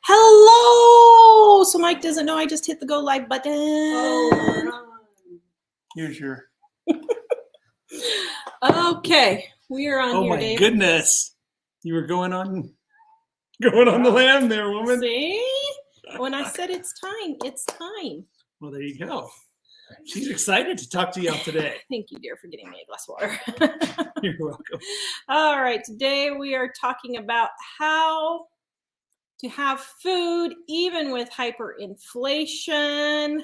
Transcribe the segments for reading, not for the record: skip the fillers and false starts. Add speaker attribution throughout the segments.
Speaker 1: Hello! So Mike doesn't know I just hit the go live button.
Speaker 2: Oh, here's your.
Speaker 1: Okay, we are on here, Dave.
Speaker 2: Oh my goodness! You were going on the lamb there, woman.
Speaker 1: See? When I said it's time, it's time.
Speaker 2: Well, there you go. She's excited to talk to y'all today.
Speaker 1: Thank you, dear, for getting me a glass of water.
Speaker 2: You're welcome.
Speaker 1: All right, today we are talking about how to have food even with hyperinflation.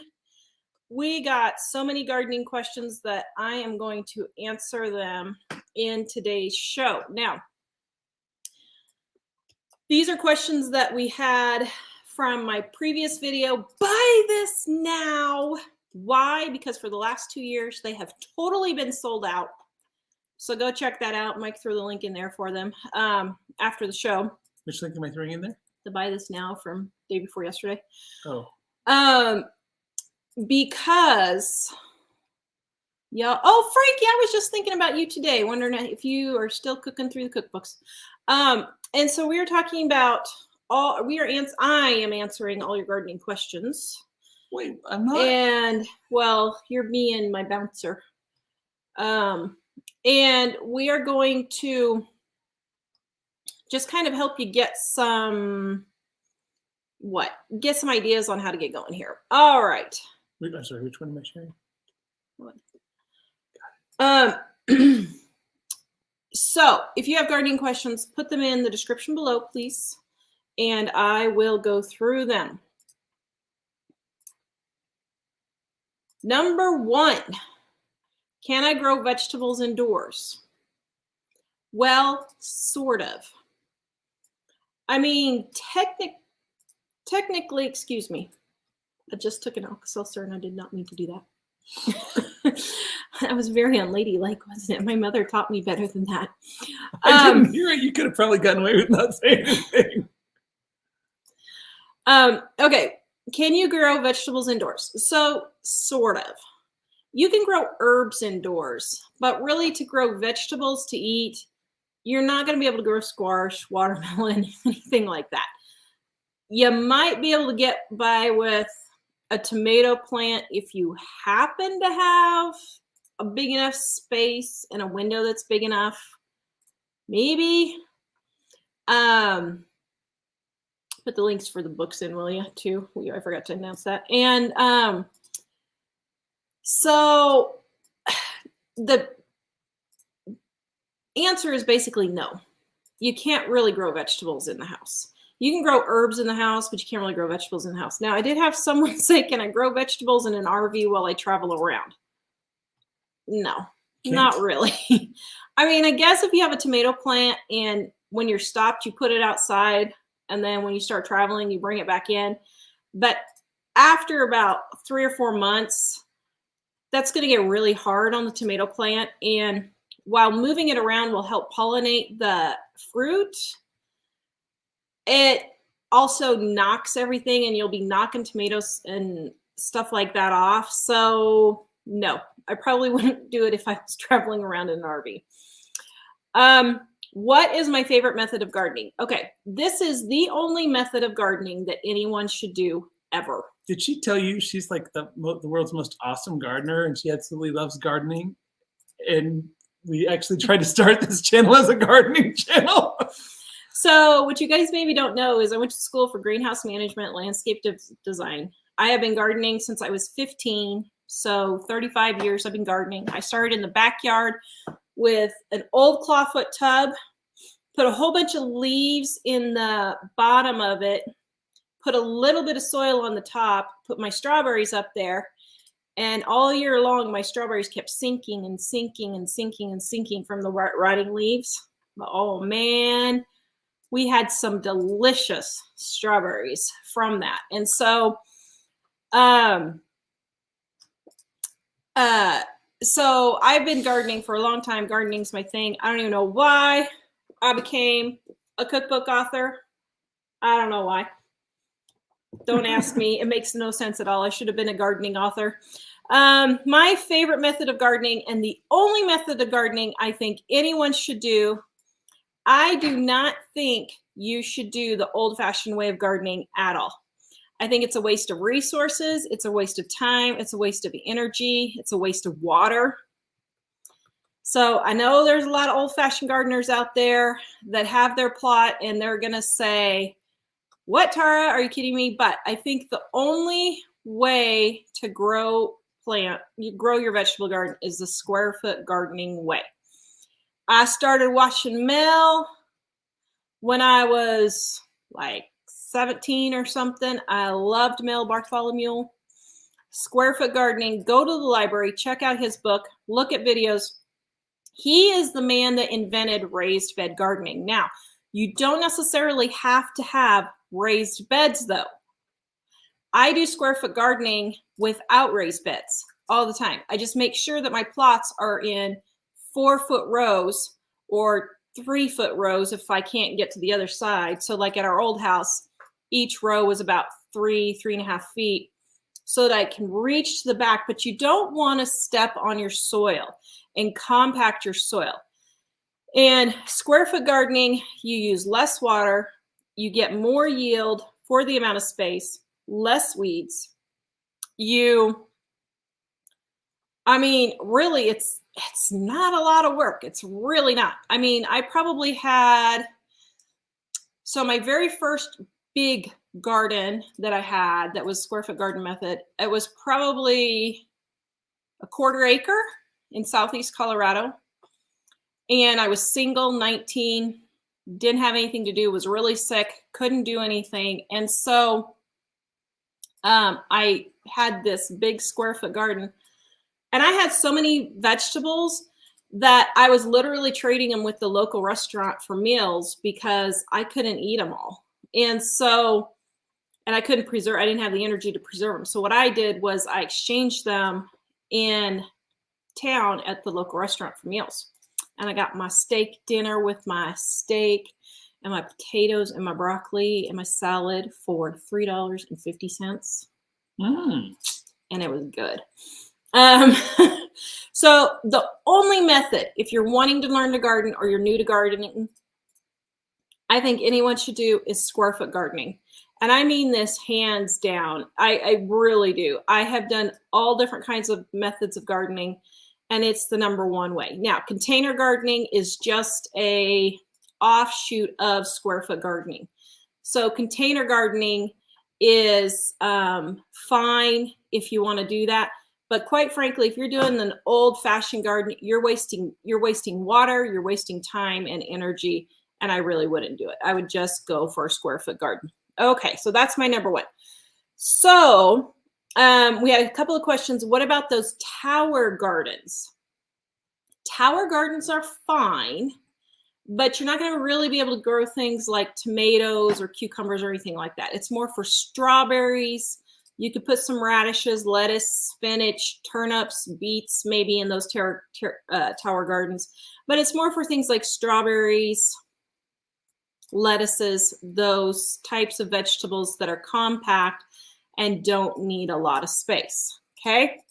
Speaker 1: We got so many gardening questions that I am going to answer them in today's show. Now, these are questions that we had from my previous video. Buy this now. Why? Because for the last 2 years, they have totally been sold out. So go check that out. Mike threw the link in there for them after the show.
Speaker 2: Which link am I throwing in there?
Speaker 1: The buy this now from day before yesterday.
Speaker 2: Oh.
Speaker 1: Because, yeah. Oh, Frankie, I was just thinking about you today, wondering if you are still cooking through the cookbooks. And so we were talking about I am answering all your gardening questions.
Speaker 2: Wait, I'm not.
Speaker 1: And well, you're me and my bouncer. And we are going to just kind of help you get some ideas on how to get going here. All right.
Speaker 2: I'm sorry, which one am I sharing?
Speaker 1: So if you have gardening questions, put them in the description below, please, and I will go through them. Number 1, can I grow vegetables indoors? Well, sort of. I mean, technically, excuse me. I just took an Alka-Seltzer and I did not mean to do that. That was very unladylike, wasn't it? My mother taught me better than that.
Speaker 2: I didn't hear it. You could have probably gotten away with not saying anything.
Speaker 1: Okay. Can you grow vegetables indoors? So, sort of. You can grow herbs indoors, but really to grow vegetables to eat, you're not going to be able to grow squash, watermelon, anything like that. You might be able to get by with a tomato plant if you happen to have a big enough space and a window that's big enough. Maybe. Put the links for the books in, will you, too? I forgot to announce that. And so the answer is basically no. You can't really grow vegetables in the house. You can grow herbs in the house, but you can't really grow vegetables in the house. Now, I did have someone say, can I grow vegetables in an RV while I travel around? No, not really. I mean, I guess if you have a tomato plant and when you're stopped, you put it outside, and then when you start traveling, you bring it back in. But after about 3 or 4 months, that's going to get really hard on the tomato plant. And while moving it around will help pollinate the fruit, it also knocks everything, and you'll be knocking tomatoes and stuff like that off. So no, I probably wouldn't do it if I was traveling around in an RV. What is my favorite method of gardening? Okay, this is the only method of gardening that anyone should do ever.
Speaker 2: Did she tell you she's like the world's most awesome gardener and she absolutely loves gardening? And we actually tried to start this channel as a gardening channel.
Speaker 1: So what you guys maybe don't know is I went to school for greenhouse management, landscape design. I have been gardening since I was 15. So 35 years I've been gardening. I started in the backyard with an old clawfoot tub, put a whole bunch of leaves in the bottom of it, put a little bit of soil on the top, put my strawberries up there. And all year long, my strawberries kept sinking and sinking and sinking and sinking from the rotting leaves. But, oh man, we had some delicious strawberries from that. And so, so I've been gardening for a long time. Gardening's my thing. I don't even know why I became a cookbook author. I don't know why. Don't ask me. It makes no sense at all. I should have been a gardening author. My favorite method of gardening, and the only method of gardening I think anyone should do, I do not think you should do the old-fashioned way of gardening at all. I think it's a waste of resources. It's a waste of time. It's a waste of energy. It's a waste of water. So I know there's a lot of old-fashioned gardeners out there that have their plot and they're going to say, what, Tara? Are you kidding me? But I think the only way to grow your vegetable garden is the square foot gardening way. I started watching Mel when I was like 17 or something. I loved Mel Bartholomew. Square foot gardening. Go to the library, check out his book, look at videos. He is the man that invented raised bed gardening. Now, you don't necessarily have to have raised beds though. I do square foot gardening without raised beds all the time. I just make sure that my plots are in 4-foot rows or 3-foot rows if I can't get to the other side. So like at our old house, each row was about 3.5 feet so that I can reach to the back, but you don't want to step on your soil and compact your soil. And square foot gardening, you use less water, you get more yield for the amount of space, less weeds. Really, it's not a lot of work. It's really not. I mean, I probably had, so my very first big garden that I had that was square foot garden method, it was probably a 1/4 acre in Southeast Colorado. And I was single, 19, didn't have anything to do, was really sick, couldn't do anything. And so I had this big square foot garden and I had so many vegetables that I was literally trading them with the local restaurant for meals because I couldn't eat them all. And so, and I couldn't preserve, I didn't have the energy to preserve them. So what I did was I exchanged them in town at the local restaurant for meals. And I got my steak dinner with my steak and my potatoes and my broccoli and my salad for $3.50. And it was good. So the only method, if you're wanting to learn to garden or you're new to gardening, I think anyone should do is square foot gardening. And I mean this hands down. I really do. I have done all different kinds of methods of gardening, and it's the #1 way. Now, container gardening is just a offshoot of square foot gardening. So container gardening is fine if you want to do that. But quite frankly, if you're doing an old-fashioned garden, you're wasting water, you're wasting time and energy, and I really wouldn't do it. I would just go for a square foot garden. Okay, so that's my #1. So we had a couple of questions. What about those tower gardens? Tower gardens are fine, but you're not going to really be able to grow things like tomatoes or cucumbers or anything like that. It's more for strawberries. You could put some radishes, lettuce, spinach, turnips, beets, maybe in those tower gardens. But it's more for things like strawberries, lettuces, those types of vegetables that are compact and don't need a lot of space. Okay.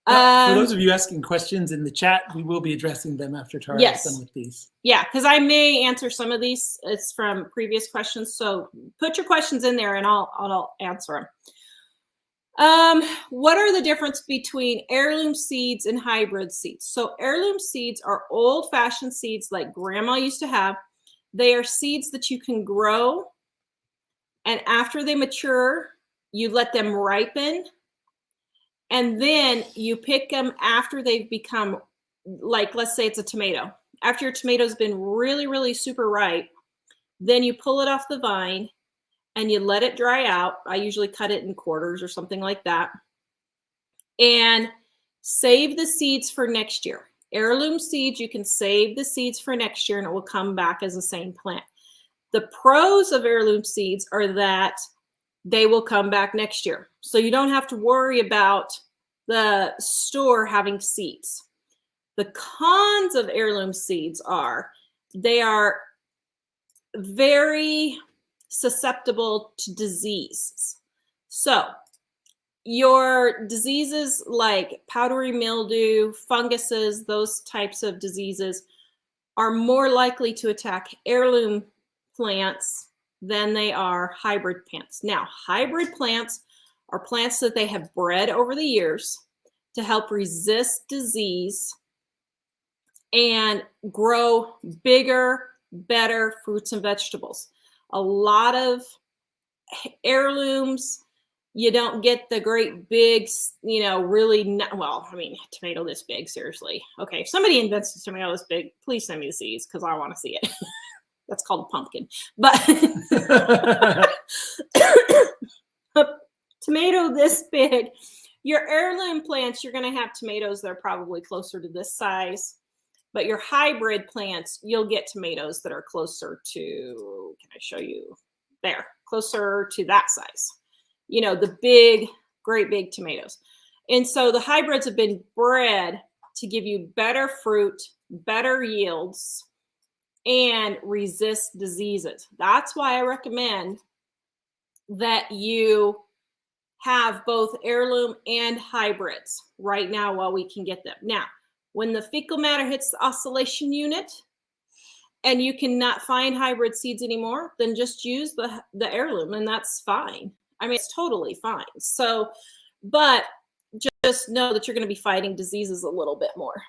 Speaker 2: For those of you asking questions in the chat, we will be addressing them after Tara is done with these.
Speaker 1: Yeah, because I may answer some of these. It's from previous questions. So put your questions in there and I'll answer them. What are the difference between heirloom seeds and hybrid seeds? So heirloom seeds are old-fashioned seeds like grandma used to have. They are seeds that you can grow, and after they mature, you let them ripen, and then you pick them after they've become, like, let's say it's a tomato. After your tomato's been really, really super ripe, then you pull it off the vine and you let it dry out. I usually cut it in quarters or something like that, and save the seeds for next year. Heirloom seeds, you can save the seeds for next year and it will come back as the same plant. The pros of heirloom seeds are that they will come back next year. So you don't have to worry about the store having seeds. The cons of heirloom seeds are they are very susceptible to disease. So your diseases like powdery mildew, funguses, those types of diseases are more likely to attack heirloom plants than they are hybrid plants. Now, hybrid plants are plants that they have bred over the years to help resist disease and grow bigger, better fruits and vegetables. A lot of heirlooms, you don't get the great big, you know, really, well, I mean, tomato this big, seriously. Okay, if somebody invents a tomato this big, please send me the seeds because I want to see it. That's called a pumpkin. But a tomato this big, your heirloom plants, you're going to have tomatoes that are probably closer to this size. But your hybrid plants, you'll get tomatoes that are closer to, can I show you? There, closer to that size. You know, the big, great big tomatoes. And so the hybrids have been bred to give you better fruit, better yields, and resist diseases. That's why I recommend that you have both heirloom and hybrids right now while we can get them. Now, when the fecal matter hits the oscillation unit and you cannot find hybrid seeds anymore, then just use the heirloom and that's fine. I mean, it's totally fine. So, but just know that you're going to be fighting diseases a little bit more.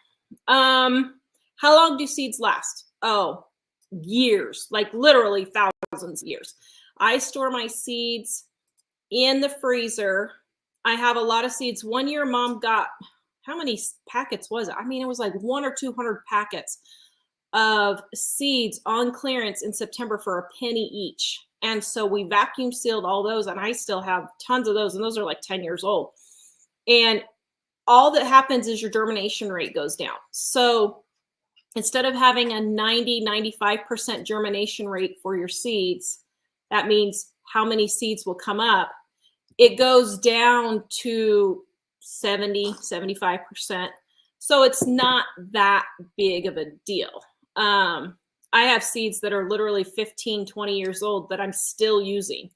Speaker 1: How long do seeds last? Oh, years, like literally thousands of years. I store my seeds in the freezer. I have a lot of seeds. One year, Mom got, how many packets was it? I mean, it was like 100 or 200 packets of seeds on clearance in September for a penny each. And so we vacuum sealed all those, and I still have tons of those, and those are like 10 years old. And all that happens is your germination rate goes down. So instead of having a 90, 95% germination rate for your seeds, that means how many seeds will come up. It goes down to 70, 75%. So it's not that big of a deal. I have seeds that are literally 15, 20 years old that I'm still using.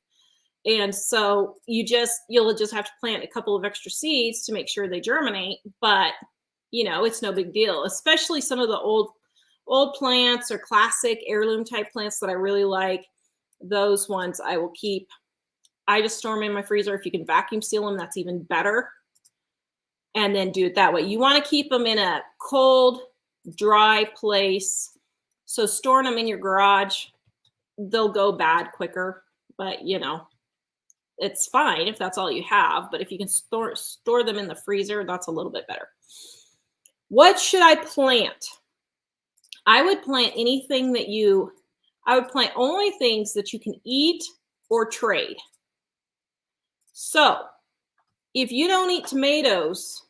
Speaker 1: And so you'll just have to plant a couple of extra seeds to make sure they germinate, but you know, it's no big deal, especially some of the old plants or classic heirloom type plants that I really like. Those ones I will keep. I just store them in my freezer. If you can vacuum seal them, that's even better. And then do it that way. You want to keep them in a cold, dry place. So storing them in your garage, they'll go bad quicker, but you know, it's fine if that's all you have. But if you can store them in the freezer, that's a little bit better. What should I plant? I would plant anything that I would plant only things that you can eat or trade. So if you don't eat tomatoes,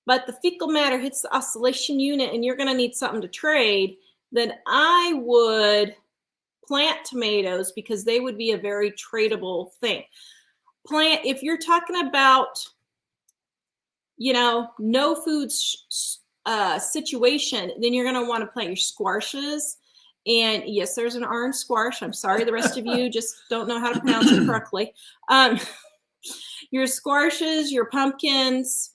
Speaker 1: but the fecal matter hits the oscillation unit and you're going to need something to trade, then I would plant tomatoes because they would be a very tradable thing. If you're talking about, you know, no food situation, then you're going to want to plant your squashes. And yes, there's an orange squash. I'm sorry, the rest of you just don't know how to pronounce it correctly. Your squashes, your pumpkins,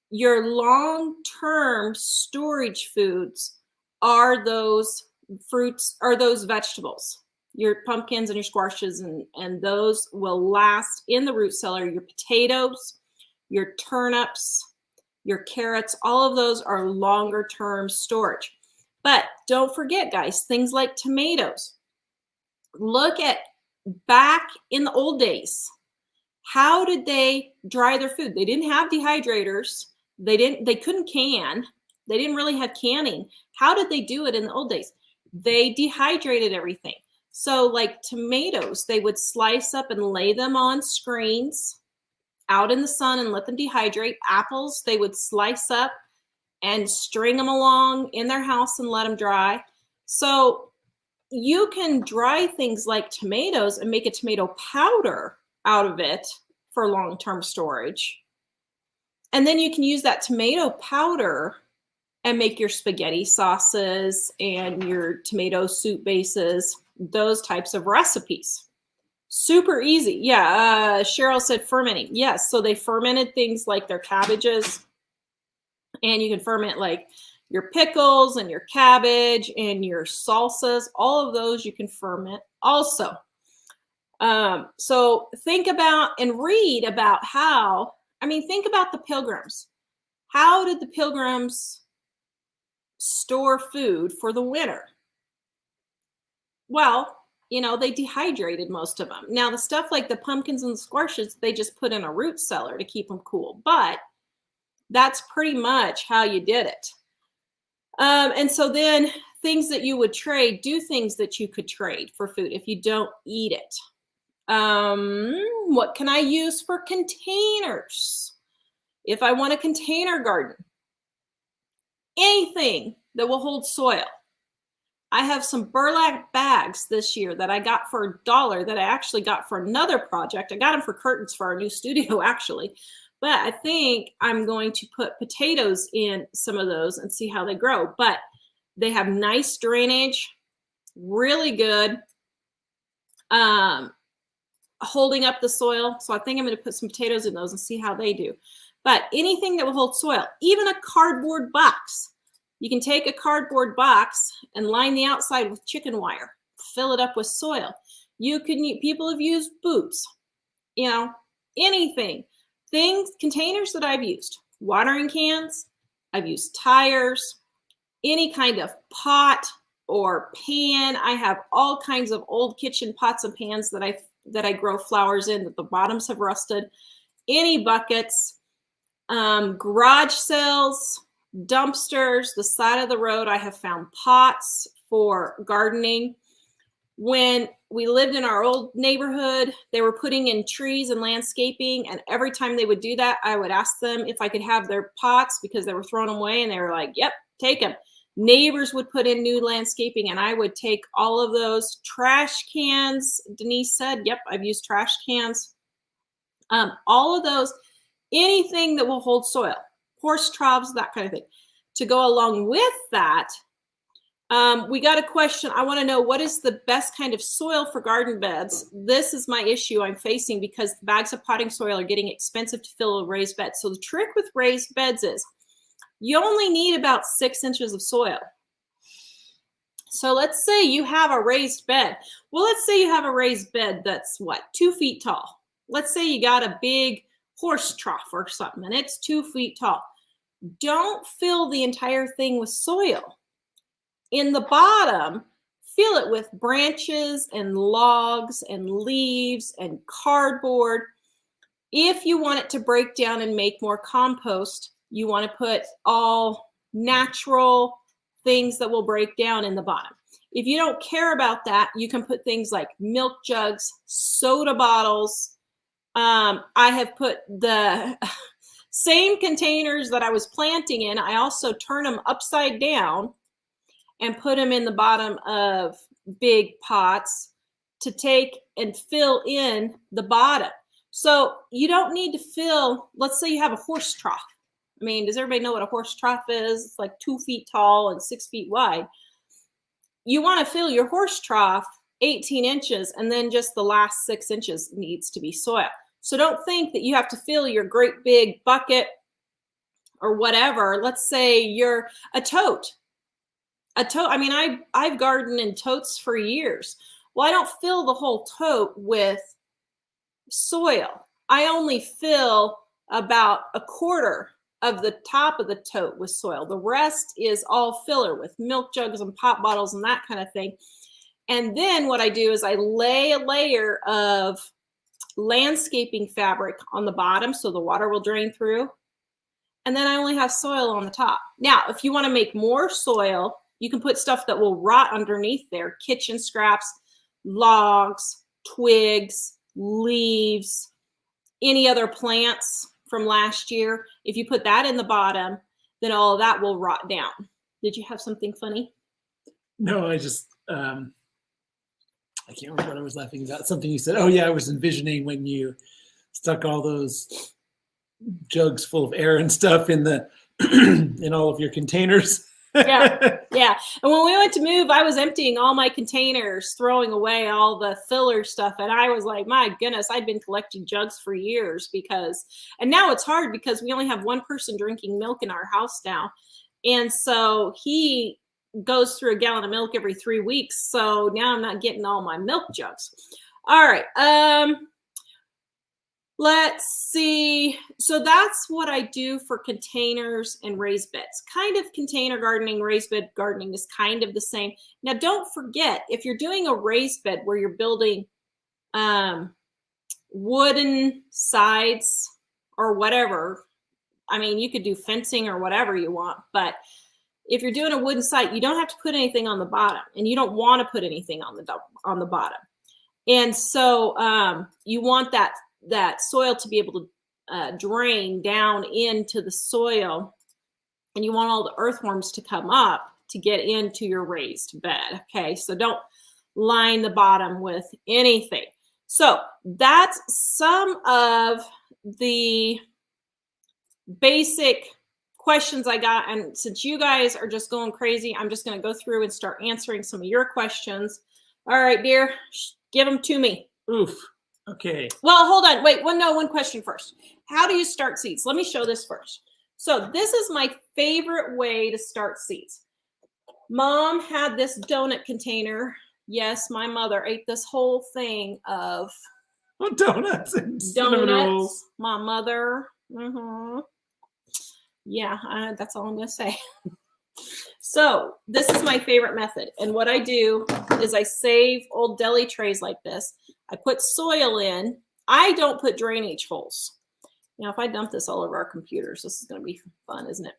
Speaker 1: your long-term storage foods are those fruits, are those vegetables. Your pumpkins and your squashes, and those will last in the root cellar. Your potatoes, your turnips, your carrots, all of those are longer term storage. But don't forget, guys, things like tomatoes. Look at back in the old days. How did they dry their food? They didn't have dehydrators. They couldn't can. They didn't really have canning. How did they do it in the old days? They dehydrated everything. So like tomatoes, they would slice up and lay them on screens out in the sun and let them dehydrate. Apples, they would slice up and string them along in their house and let them dry. So you can dry things like tomatoes and make a tomato powder out of it for long-term storage. And then you can use that tomato powder and make your spaghetti sauces and your tomato soup bases, those types of recipes. Super easy. Yeah, Cheryl said fermenting. Yes, so they fermented things like their cabbages, and you can ferment like your pickles and your cabbage and your salsas, all of those you can ferment also. So think about and read about how, think about the Pilgrims. How did the Pilgrims store food for the winter? Well, they dehydrated most of them. Now, the stuff like the pumpkins and the squashes, they just put in a root cellar to keep them cool. But that's pretty much how you did it. And so then things that you would trade, do things that you could trade for food if you don't eat it. What can I use for containers? If I want a container garden, anything that will hold soil. I have some burlap bags this year that I got for $1 that I actually got for another project. I got them for curtains for our new studio, actually. But I think I'm going to put potatoes in some of those and see how they grow. But they have nice drainage, really good, holding up the soil. So I think I'm going to put some potatoes in those and see how they do. But anything that will hold soil, even a cardboard box. You can take a cardboard box and line the outside with chicken wire, fill it up with soil. People have used boots, anything. Containers that I've used, watering cans, I've used tires, any kind of pot or pan. I have all kinds of old kitchen pots and pans that I grow flowers in that the bottoms have rusted, any buckets, garage sales, dumpsters, the side of the road. I have found pots for gardening. When we lived in our old neighborhood, they were putting in trees and landscaping. And every time they would do that, I would ask them if I could have their pots because they were throwing them away. And they were like, yep, take them. Neighbors would put in new landscaping and I would take all of those. Trash cans, Denise said, yep, I've used trash cans. All of those, anything that will hold soil, horse troughs, that kind of thing. To go along with that, we got a question. I want to know, what is the best kind of soil for garden beds? This is my issue I'm facing because the bags of potting soil are getting expensive to fill a raised bed. So the trick with raised beds is you only need about 6 inches of soil. So let's say you have a raised bed. Well, let's say you have a raised bed that's 2 feet tall. Let's say you got a big horse trough or something and it's 2 feet tall. Don't fill the entire thing with soil. In the bottom, fill it with branches and logs and leaves and cardboard. If you want it to break down and make more compost, you want to put all natural things that will break down in the bottom. If you don't care about that, you can put things like milk jugs, soda bottles. I have put the same containers that I was planting in. I also turn them upside down and put them in the bottom of big pots to take and fill in the bottom. So you don't need to fill, let's say you have a horse trough. Does everybody know what a horse trough is? It's like 2 feet tall and 6 feet wide. You want to fill your horse trough 18 inches and then just the last 6 inches needs to be soil. So don't think that you have to fill your great big bucket or whatever. Let's say you're a tote. I've gardened in totes for years. Well, I don't fill the whole tote with soil. I only fill about a quarter of the top of the tote with soil. The rest is all filler with milk jugs and pop bottles and that kind of thing. And then what I do is I lay a layer of landscaping fabric on the bottom so the water will drain through. And then I only have soil on the top. Now, if you want to make more soil, you can put stuff that will rot underneath there, kitchen scraps, logs, twigs, leaves, any other plants from last year. If you put that in the bottom, then all of that will rot down. Did you have something funny?
Speaker 2: No, I just, I can't remember what I was laughing about. Something you said. Oh yeah, I was envisioning when you stuck all those jugs full of air and stuff in the in all of your containers.
Speaker 1: Yeah. And when we went to move, I was emptying all my containers, throwing away all the filler stuff. And I was like, my goodness, I'd been collecting jugs for years and now it's hard because we only have one person drinking milk in our house now. And so he goes through a gallon of milk every 3 weeks. So now I'm not getting all my milk jugs. All right. Let's see. So that's what I do for containers and raised beds. Kind of container gardening, raised bed gardening is kind of the same. Now, don't forget, if you're doing a raised bed where you're building wooden sides or whatever, I mean, you could do fencing or whatever you want, but if you're doing a wooden site, you don't have to put anything on the bottom, and you don't want to put anything on the bottom. And so you want that soil to be able to drain down into the soil, and you want all the earthworms to come up to get into your raised bed. Okay, so don't line the bottom with anything. So that's some of the basic questions I got. And since you guys are just going crazy, I'm just going to go through and start answering some of your questions. All right, dear, give them to me.
Speaker 2: Oof. Okay.
Speaker 1: Well, hold on. Wait, one question first. How do you start seeds? Let me show this first. So this is my favorite way to start seeds. Mom had this donut container. Yes, my mother ate this whole thing of
Speaker 2: donuts.
Speaker 1: Donuts. My mother. Yeah, that's all I'm going to say. So this is my favorite method. And what I do is I save old deli trays like this. I put soil in. I don't put drainage holes. Now, if I dump this all over our computers, this is going to be fun, isn't it?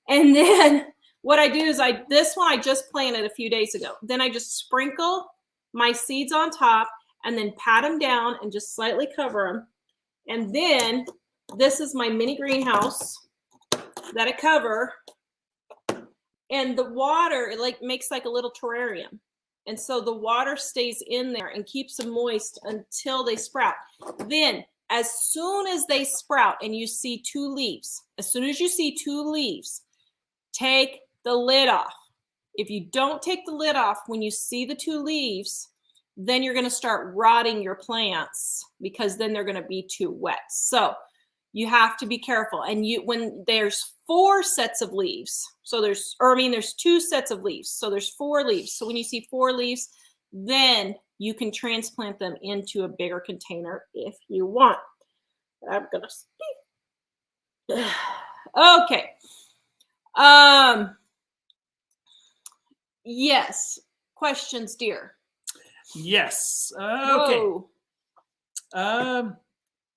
Speaker 1: And then what I do is this one I just planted a few days ago. Then I just sprinkle my seeds on top and then pat them down and just slightly cover them. And then this is my mini greenhouse that I cover. And the water, it makes like a little terrarium. And so the water stays in there and keeps them moist until they sprout. Then as soon as they sprout and you see 2 leaves, as soon as you see 2 leaves, take the lid off. If you don't take the lid off when you see the 2 leaves, then you're going to start rotting your plants because then they're going to be too wet. So you have to be careful. And when there's 4 sets of leaves, so there's 2 sets of leaves, so there's 4 leaves. So when you see 4 leaves, then you can transplant them into a bigger container if you want. I'm gonna speak. Okay. Yes. Questions, dear?
Speaker 2: Yes. Okay.
Speaker 1: Whoa.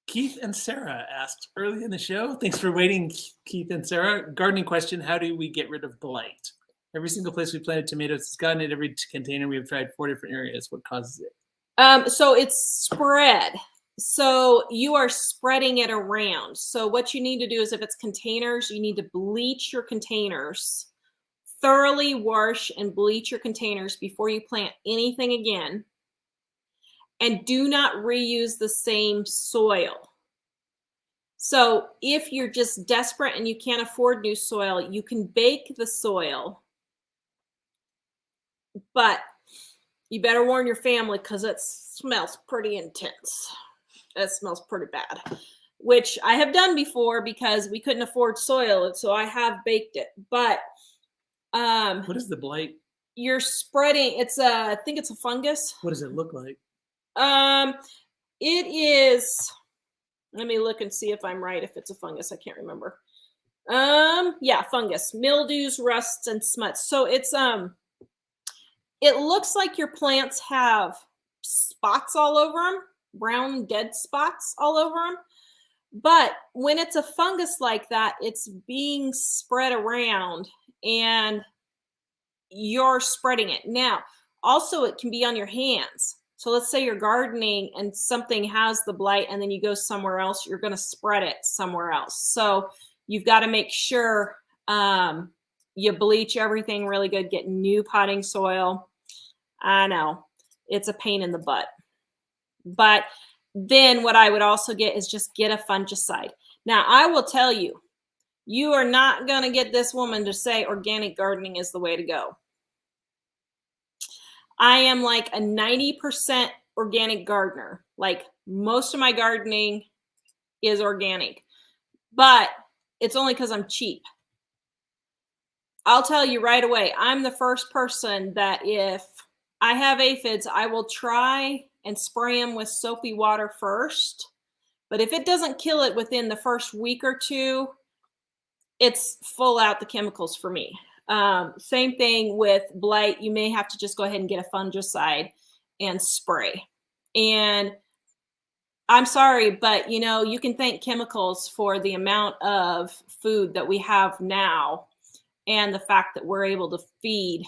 Speaker 2: Keith and Sarah asked early in the show. Thanks for waiting, Keith and Sarah. Gardening question: how do we get rid of blight? Every single place we planted tomatoes has gotten it. Every container we have tried 4 different areas. What causes it?
Speaker 1: So it's spread. So you are spreading it around. So what you need to do is, if it's containers, you need to bleach your containers. Thoroughly wash and bleach your containers before you plant anything again. And do not reuse the same soil. So if you're just desperate and you can't afford new soil, you can bake the soil. But you better warn your family because it smells pretty intense. It smells pretty bad, which I have done before because we couldn't afford soil. So I have baked it. But
Speaker 2: what is the blight?
Speaker 1: You're spreading, I think it's a fungus.
Speaker 2: What does it look like?
Speaker 1: It is, let me look and see if I'm right, if it's a fungus. I can't remember. Yeah, fungus, mildews, rusts, and smuts. So it's, it looks like your plants have spots all over them, brown dead spots all over them. But when it's a fungus like that, it's being spread around and you're spreading it. Now, also it can be on your hands. So let's say you're gardening and something has the blight and then you go somewhere else, you're going to spread it somewhere else. So you've got to make sure you bleach everything really good, get new potting soil. I know it's a pain in the butt. But then what I would also get is just get a fungicide. Now, I will tell you, you are not going to get this woman to say organic gardening is the way to go. I am like a 90% organic gardener. Like most of my gardening is organic, but it's only because I'm cheap. I'll tell you right away, I'm the first person that if I have aphids, I will try and spray them with soapy water first. But if it doesn't kill it within the first week or two, it's full out the chemicals for me. Same thing with blight. You may have to just go ahead and get a fungicide and spray. And I'm sorry, but you can thank chemicals for the amount of food that we have now and the fact that we're able to feed,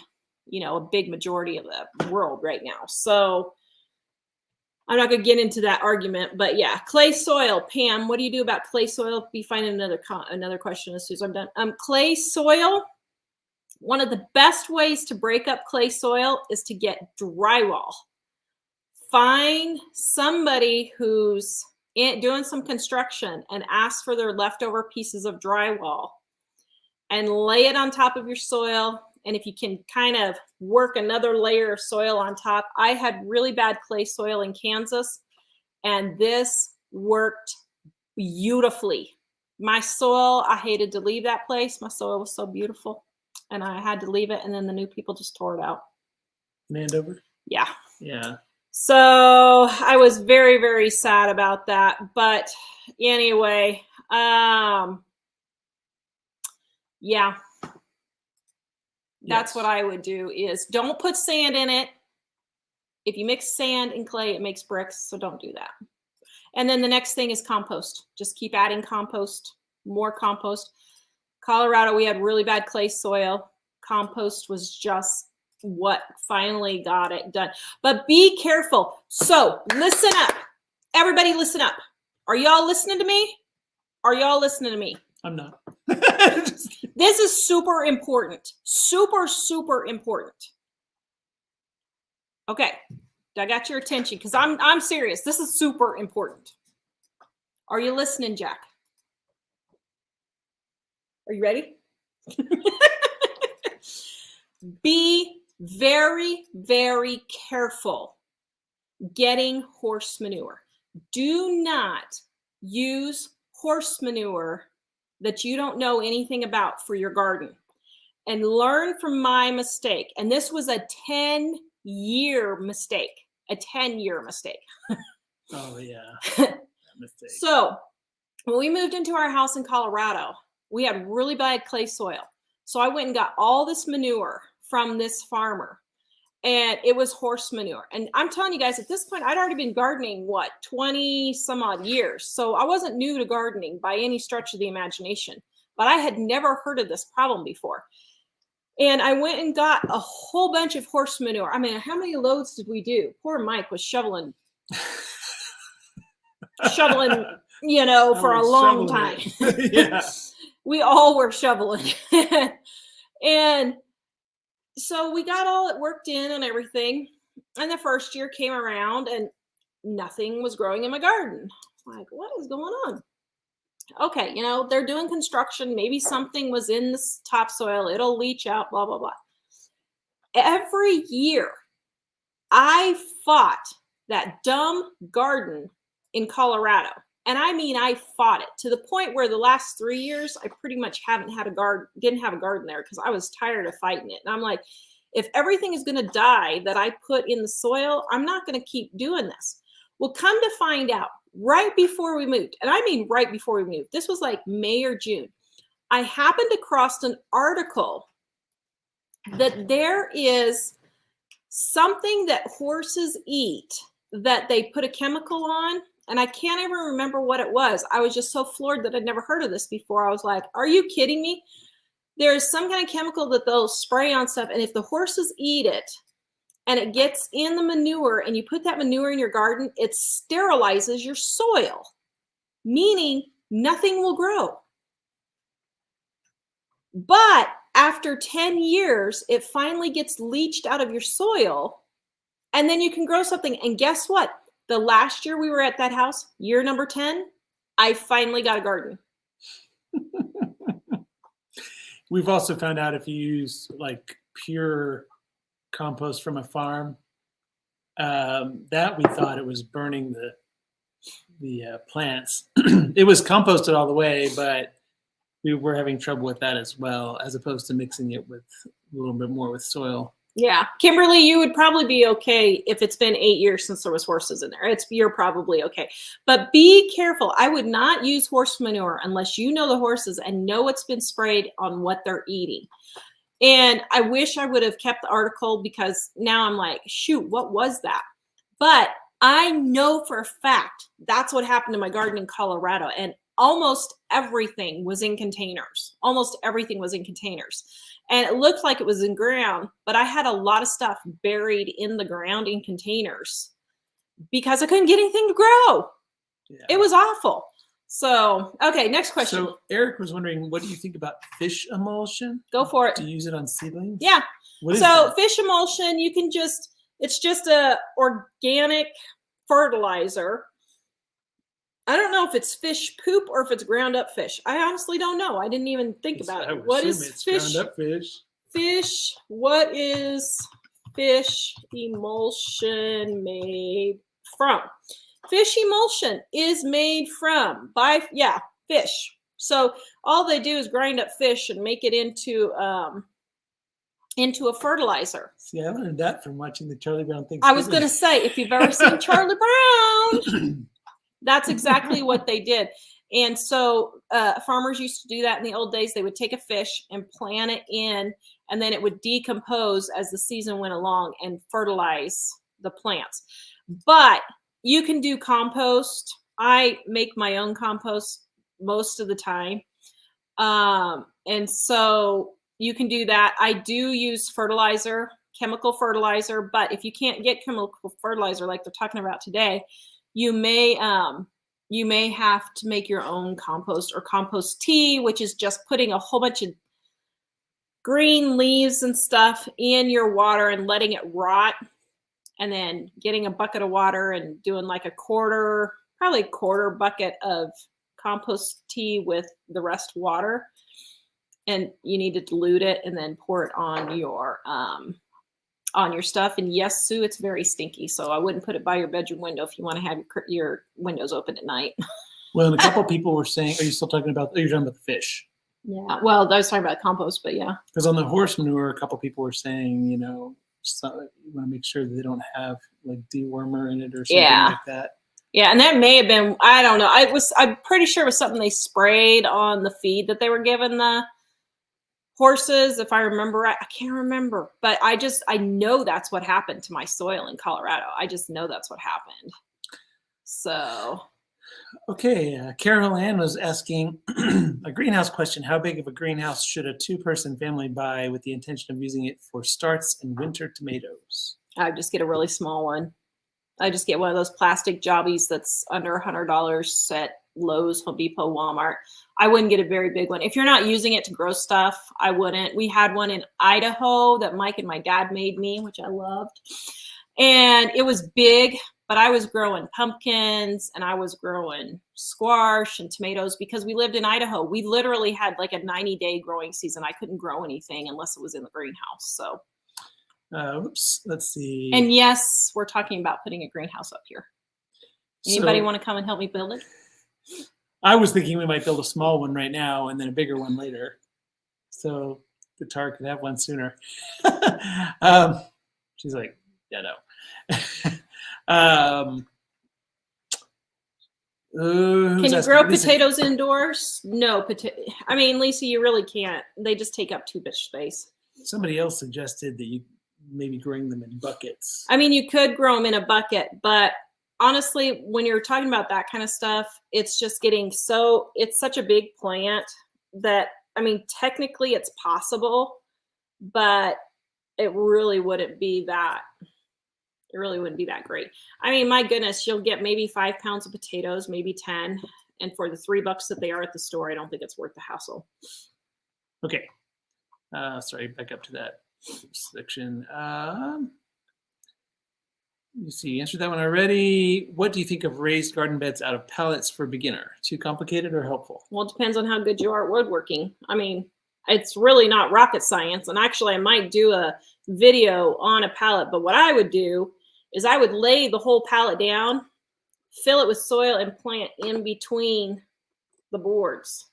Speaker 1: a big majority of the world right now. So I'm not going to get into that argument, but yeah, clay soil. Pam, what do you do about clay soil? Be finding another question as soon as I'm done. Clay soil. One of the best ways to break up clay soil is to get drywall. Find somebody who's doing some construction and ask for their leftover pieces of drywall and lay it on top of your soil. And if you can kind of work another layer of soil on top. I had really bad clay soil in Kansas, and this worked beautifully. My soil, I hated to leave that place. My soil was so beautiful, and I had to leave it, and then the new people just tore it out.
Speaker 2: Andover?
Speaker 1: Yeah.
Speaker 2: Yeah.
Speaker 1: So I was very, very sad about that. But anyway, yeah. That's what I would do is don't put sand in it. If you mix sand and clay, it makes bricks. So don't do that. And then the next thing is compost. Just keep adding compost, more compost. Colorado, we had really bad clay soil. Compost was just what finally got it done. But be careful. So listen up. Everybody listen up. Are y'all listening to me? Are y'all listening to me?
Speaker 2: I'm not.
Speaker 1: This is super important. Super, super important. Okay. I got your attention because I'm serious. This is super important. Are you listening, Jack? Are you ready? Be very, very careful getting horse manure. Do not use horse manure that you don't know anything about for your garden. And learn from my mistake. And this was a 10-year mistake. A 10-year mistake.
Speaker 2: Oh, yeah. Mistake.
Speaker 1: So when we moved into our house in Colorado, we had really bad clay soil. So I went and got all this manure from this farmer. And it was horse manure. And I'm telling you guys, at this point, I'd already been gardening, 20 some odd years. So I wasn't new to gardening by any stretch of the imagination. But I had never heard of this problem before. And I went and got a whole bunch of horse manure. I mean, how many loads did we do? Poor Mike was shoveling, for a long time.
Speaker 2: Yeah.
Speaker 1: We all were shoveling. And so we got all it worked in and everything. And the first year came around and nothing was growing in my garden. Like, what is going on? Okay, they're doing construction. Maybe something was in the topsoil. It'll leach out, blah, blah, blah. Every year, I fought that dumb garden in Colorado. And I mean, I fought it to the point where the last 3 years, I pretty much didn't have a garden there because I was tired of fighting it. And I'm like, if everything is going to die that I put in the soil, I'm not going to keep doing this. Well, come to find out, right before we moved, and I mean right before we moved, this was like May or June, I happened across an article that there is something that horses eat that they put a chemical on, and I can't even remember what it was. I was just so floored that I'd never heard of this before. I was like, are you kidding me? There's some kind of chemical that they'll spray on stuff, and if the horses eat it, and it gets in the manure and you put that manure in your garden, it sterilizes your soil, meaning nothing will grow. But after 10 years, it finally gets leached out of your soil and then you can grow something. And guess what? The last year we were at that house, year number 10, I finally got a garden.
Speaker 2: We've also found out if you use like pure compost from a farm, that we thought it was burning the plants. It was composted all the way, but we were having trouble with that as well, as opposed to mixing it with a little bit more with soil.
Speaker 1: Yeah, Kimberly, you would probably be okay if it's been 8 years since there was horses in there. You're probably okay. But be careful. I would not use horse manure unless you know the horses and know it's been sprayed on what they're eating. And I wish I would have kept the article, because now I'm like, shoot, what was that? But I know for a fact that's what happened to my garden in Colorado. And almost everything was in containers. Almost everything was in containers. And it looked like it was in ground, but I had a lot of stuff buried in the ground in containers because I couldn't get anything to grow. Yeah. It was awful. So, okay, next question.
Speaker 2: So Eric was wondering, what do you think about fish emulsion?
Speaker 1: Go for it.
Speaker 2: Do you use it on seedlings?
Speaker 1: Yeah.
Speaker 2: What is
Speaker 1: so
Speaker 2: that?
Speaker 1: Fish emulsion, you can just, it's just a organic fertilizer. I don't know if it's fish poop or if it's ground up fish. I honestly don't know. I didn't even think about it. What is fish?
Speaker 2: Ground up fish.
Speaker 1: Fish. What is fish emulsion made from? Fish emulsion is made from fish. So all they do is grind up fish and make it into a fertilizer.
Speaker 2: See, I learned that from watching the Charlie Brown thing.
Speaker 1: I was going to say, if you've ever seen Charlie Brown, that's exactly what they did. And so farmers used to do that in the old days. They would take a fish and plant it in, and then it would decompose as the season went along and fertilize the plants. But you can do compost. I make my own compost most of the time. And so you can do that. I do use fertilizer, chemical fertilizer, but if you can't get chemical fertilizer like they're talking about today, you may have to make your own compost or compost tea, which is just putting a whole bunch of green leaves and stuff in your water and letting it rot, and then getting a bucket of water and doing like probably a quarter bucket of compost tea with the rest water. And you need to dilute it and then pour it on your stuff. And yes, Sue, it's very stinky. So I wouldn't put it by your bedroom window if you want to have your windows open at night.
Speaker 2: Well, and a couple of people were saying, you're talking about the fish?
Speaker 1: Yeah. Well, I was talking about compost, but yeah.
Speaker 2: Because on the horse manure, a couple of people were saying, you want to make sure that they don't have like dewormer in it or something like that.
Speaker 1: Yeah, and that may have been, I don't know. I'm pretty sure it was something they sprayed on the feed that they were giving the horses, if I remember right. I can't remember, but I know that's what happened to my soil in Colorado. I just know that's what happened. So.
Speaker 2: Okay, Carol Ann was asking a greenhouse question. How big of a greenhouse should a 2-person family buy with the intention of using it for starts and winter tomatoes?
Speaker 1: I just get a really small one. I just get one of those plastic jobbies that's under $100 at Lowe's, Home Depot, Walmart. I wouldn't get a very big one. If you're not using it to grow stuff, I wouldn't. We had one in Idaho that Mike and my dad made me, which I loved. And it was big, but I was growing pumpkins and I was growing squash and tomatoes because we lived in Idaho. We literally had like a 90-day growing season. I couldn't grow anything unless it was in the greenhouse. So.
Speaker 2: Oops, let's see.
Speaker 1: And yes, we're talking about putting a greenhouse up here. Anybody want to come and help me build it?
Speaker 2: I was thinking we might build a small one right now and then a bigger one later. So the Tar could have one sooner. She's like, yeah, no. Can you grow potatoes indoors? No. I mean, Lisa, you really can't. They just take up too much space. Somebody else suggested that you maybe growing them in buckets. I mean, you could grow them in a bucket, but honestly, when you're talking about that kind of stuff, it's just it's such a big plant that, I mean, technically it's possible, but it really wouldn't be that great. I mean, my goodness, you'll get maybe 5 pounds of potatoes, maybe 10. And for the $3 that they are at the store, I don't think it's worth the hassle. Okay. Sorry, back up to that section. You see, you answered that one already. What do you think of raised garden beds out of pallets for beginner? Too complicated or helpful? Well, it depends on how good you are at woodworking. I mean, it's really not rocket science. And actually, I might do a video on a pallet. But what I would do is I would lay the whole pallet down, fill it with soil, and plant in between the boards.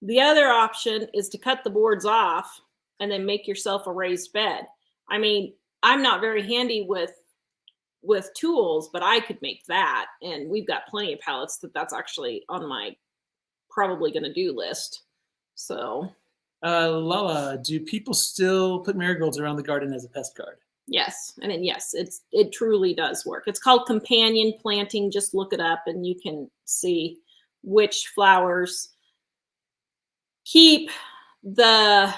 Speaker 1: The other option is to cut the boards off and then make yourself a raised bed. I mean, I'm not very handy with tools, but I could make that. And we've got plenty of pallets that's actually on my probably going to do list. So.
Speaker 2: Lala, do people still put marigolds around the garden as a pest guard?
Speaker 1: Yes. And then, yes, it truly does work. It's called companion planting. Just look it up and you can see which flowers keep the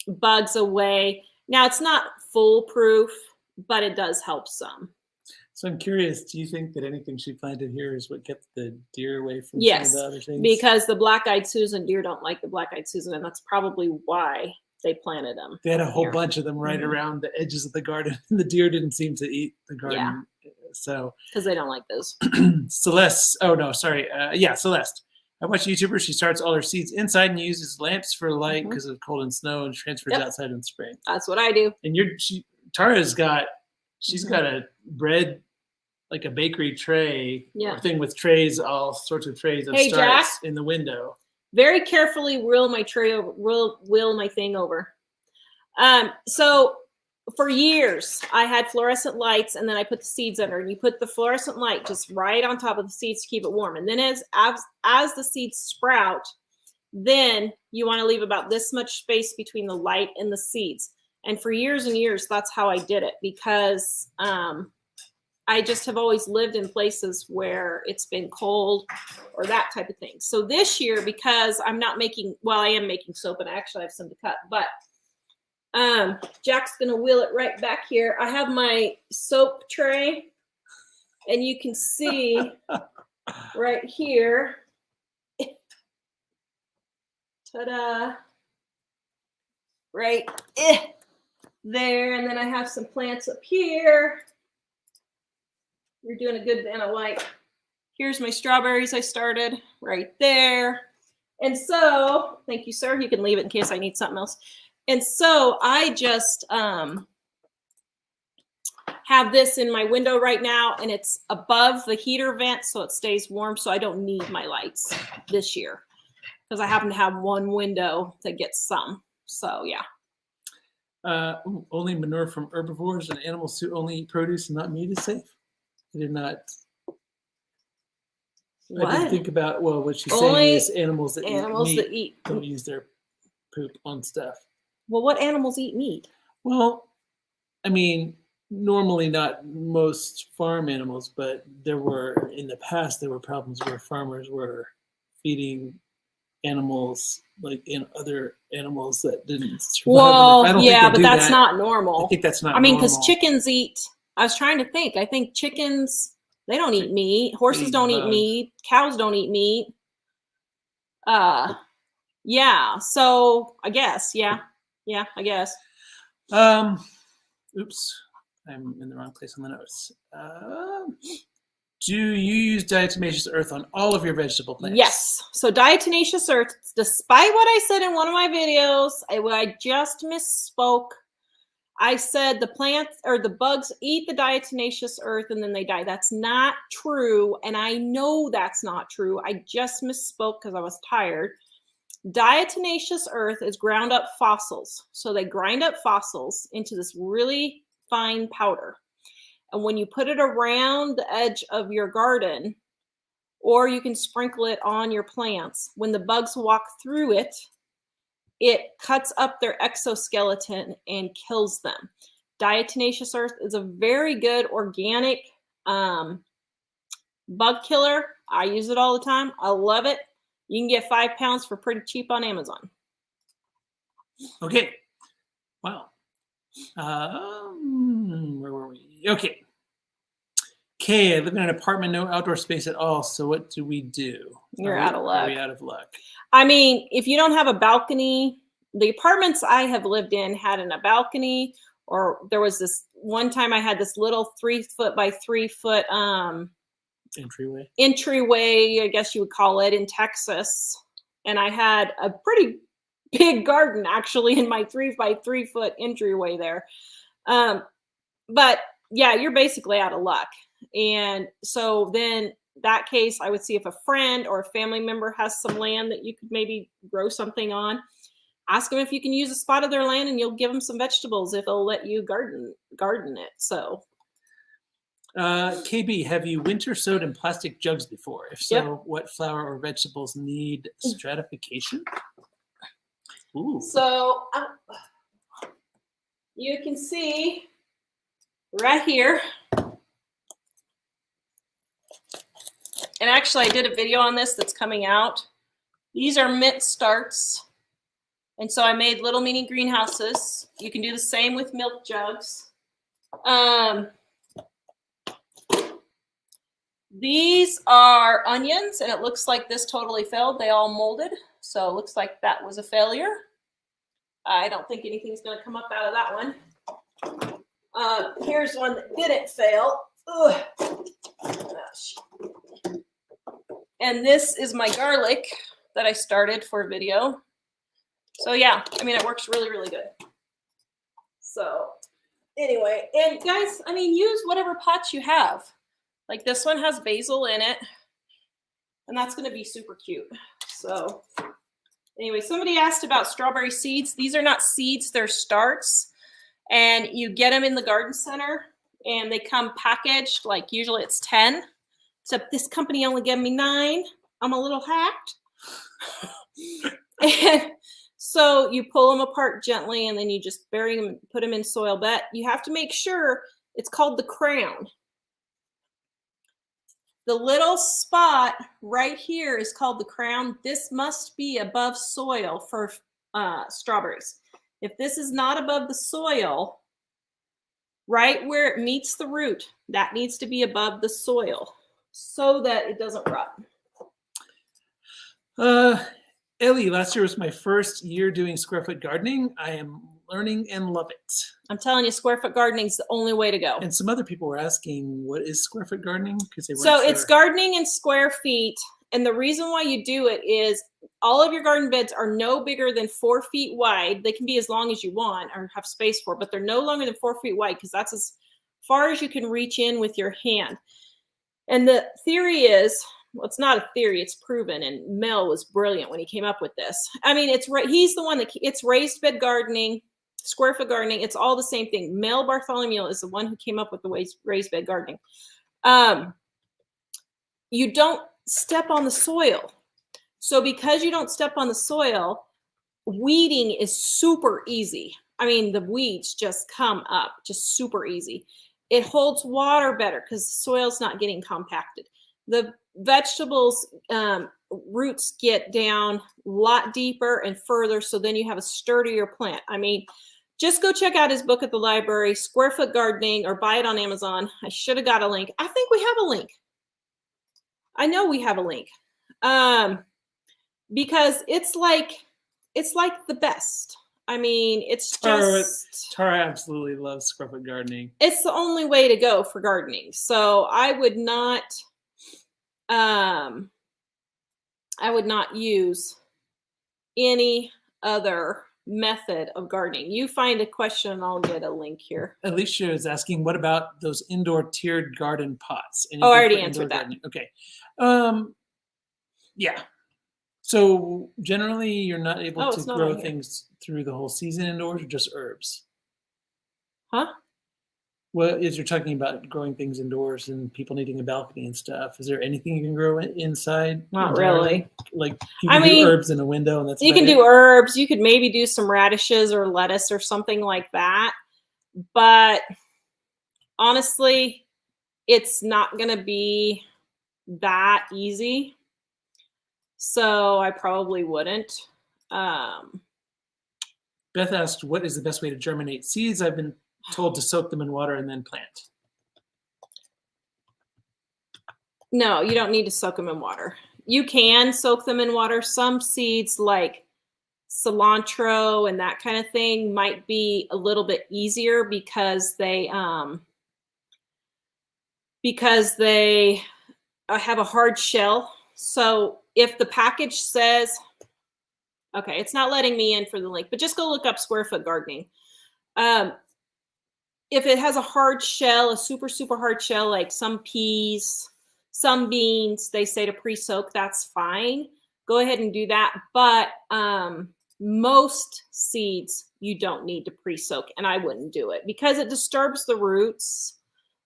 Speaker 1: bugs away. Now, it's not foolproof, but it does help some.
Speaker 2: So I'm curious, do you think that anything she planted here is what kept the deer away from
Speaker 1: Yes,
Speaker 2: some of the other things?
Speaker 1: because the black-eyed Susan, deer don't like the black-eyed Susan, and that's probably why they planted them.
Speaker 2: They had a whole
Speaker 1: here.
Speaker 2: bunch of them right around the edges of the garden. The deer didn't seem to eat the garden.
Speaker 1: Yeah.
Speaker 2: So
Speaker 1: because they don't like those.
Speaker 2: Celeste, oh no, sorry. Celeste. I watch a YouTuber. She starts all her seeds inside and uses lamps for light because of cold and snow, and transfers outside in the spring.
Speaker 1: That's what I do.
Speaker 2: And Tara's got, she's got a bread, like a bakery tray or thing with trays, all sorts of trays of starts in the window.
Speaker 1: Very carefully wheel my tray over, wheel my thing over. So for years I had fluorescent lights, and then I put the seeds under, and you put the fluorescent light just right on top of the seeds to keep it warm. And then as the seeds sprout, then you want to leave about this much space between the light and the seeds. And for years and years, that's how I did it, because I just have always lived in places where it's been cold or that type of thing. So this year, because I'm not making, well, I am making soap, and I actually have some to cut, but Jack's going to wheel it right back here. I have my soap tray, and you can see right here. Ta-da. Right there. And then I have some plants up here. You're doing a good Vanna White. Here's my strawberries I started right there. And so, thank you, sir. You can leave it in case I need something else. And so I just have this in my window right now, and it's above the heater vent, so it stays warm, so I don't need my lights this year, because I happen to have one window that gets some. So, yeah.
Speaker 2: Only manure from herbivores and animals who only eat produce and not meat is safe. I did not.
Speaker 1: What?
Speaker 2: I didn't think about, well, what she's saying is animals that eat meat don't use their poop on stuff.
Speaker 1: Well, what animals eat meat?
Speaker 2: Well, I mean, normally not most farm animals, but in the past, there were problems where farmers were feeding animals, like in other animals that didn't survive.
Speaker 1: Well, yeah, but that's not normal.
Speaker 2: I think that's not
Speaker 1: normal. I mean,
Speaker 2: normal.
Speaker 1: because chickens eat, I was trying to think. I think chickens, they don't eat meat. Horses don't eat meat. Cows don't eat meat. Yeah, so I guess, yeah, I guess.
Speaker 2: Oops, I'm in the wrong place on the notes. Do you use diatomaceous earth on all of your vegetable plants?
Speaker 1: Yes. So diatomaceous earth, despite what I said in one of my videos, I just misspoke. I said the plants or the bugs eat the diatomaceous earth and then they die. That's not true. And I know that's not true. I just misspoke because I was tired. Diatomaceous earth is ground up fossils. So they grind up fossils into this really fine powder. And when you put it around the edge of your garden, or you can sprinkle it on your plants, when the bugs walk through it, it cuts up their exoskeleton and kills them. Diatomaceous earth is a very good organic bug killer. I use it all the time. I love it. You can get 5 pounds for pretty cheap on Amazon.
Speaker 2: Okay. Wow. Where were we? Okay. Okay, I live in an apartment, no outdoor space at all. So what do we do?
Speaker 1: You're out of luck.
Speaker 2: Are we out of luck?
Speaker 1: I mean, if you don't have a balcony, the apartments I have lived in had a balcony, or there was this one time I had this little 3 foot by 3 foot entryway, I guess you would call it, in Texas. And I had a pretty big garden actually in my 3 by 3 foot entryway there. But yeah, you're basically out of luck. And so then that case, I would see if a friend or a family member has some land that you could maybe grow something on. Ask them if you can use a spot of their land, and you'll give them some vegetables if they'll let you garden it. So,
Speaker 2: KB, have you winter sowed in plastic jugs before? If so,
Speaker 1: yep.
Speaker 2: What flower or vegetables need stratification? Ooh.
Speaker 1: So you can see right here. And actually, I did a video on this that's coming out. These are mint starts. And so I made little mini greenhouses. You can do the same with milk jugs. These are onions, and it looks like this totally failed. They all molded. So it looks like that was a failure. I don't think anything's going to come up out of that one. Here's one that didn't fail. Ugh. And this is my garlic that I started for a video. So yeah, I mean, it works really, really good. So anyway, and guys, I mean, use whatever pots you have. Like this one has basil in it, and that's going to be super cute. So anyway, somebody asked about strawberry seeds. These are not seeds, they're starts. And you get them in the garden center, and they come packaged, like usually it's 10. Except this company only gave me 9. I'm a little hacked. And so you pull them apart gently, and then you just bury them, put them in soil. But you have to make sure it's called the crown. The little spot right here is called the crown. This must be above soil for strawberries. If this is not above the soil, right where it meets the root, that needs to be above the soil so that it doesn't rot.
Speaker 2: Ellie, last year was my first year doing square foot gardening. I am learning and love it.
Speaker 1: I'm telling you, square foot gardening is the only way to go.
Speaker 2: And some other people were asking, what is square foot gardening? Because they weren't
Speaker 1: So
Speaker 2: sure.
Speaker 1: it's gardening in square feet. And the reason why you do it is all of your garden beds are no bigger than 4 feet wide. They can be as long as you want or have space for, but they're no longer than 4 feet wide because that's as far as you can reach in with your hand. And the theory is, well, it's not a theory, it's proven. And Mel was brilliant when he came up with this. I mean, it's right. He's the one it's raised bed gardening, square foot gardening. It's all the same thing. Mel Bartholomew is the one who came up with the raised bed gardening. You don't step on the soil. So because you don't step on the soil, weeding is super easy. I mean, the weeds just come up, just super easy. It holds water better because the soil's not getting compacted. The vegetables roots get down a lot deeper and further, so then you have a sturdier plant. I mean, just go check out his book at the library, Square Foot Gardening, or buy it on Amazon. I should have got a link. I think we have a link. I know we have a link because it's like the best. I mean, it's just
Speaker 2: Tara absolutely loves square foot gardening.
Speaker 1: It's the only way to go for gardening. So I would not use any other method of gardening. You find a question and I'll get a link here.
Speaker 2: Alicia is asking, what about those indoor tiered garden pots?
Speaker 1: I already answered that.
Speaker 2: Gardening? Okay. Yeah. So generally you're not able to grow things through the whole season indoors, or just herbs?
Speaker 1: Huh?
Speaker 2: Well, if you're talking about growing things indoors and people needing a balcony and stuff, is there anything you can grow inside?
Speaker 1: Not really.
Speaker 2: Like you can do herbs in a window, and that's
Speaker 1: you can do herbs. You could maybe do some radishes or lettuce or something like that. But honestly, it's not going to be that easy. So I probably wouldn't.
Speaker 2: Beth asked, what is the best way to germinate seeds? I've been told to soak them in water and then plant.
Speaker 1: No, you don't need to soak them in water. You can soak them in water. Some seeds like cilantro and that kind of thing might be a little bit easier because they have a hard shell. So if the package says, okay, it's not letting me in for the link, but just go look up square foot gardening. If it has a hard shell, a super, super hard shell, like some peas, Some beans, they say to pre-soak, that's fine. Go ahead and do that. But most seeds, you don't need to pre-soak, and I wouldn't do it because it disturbs the roots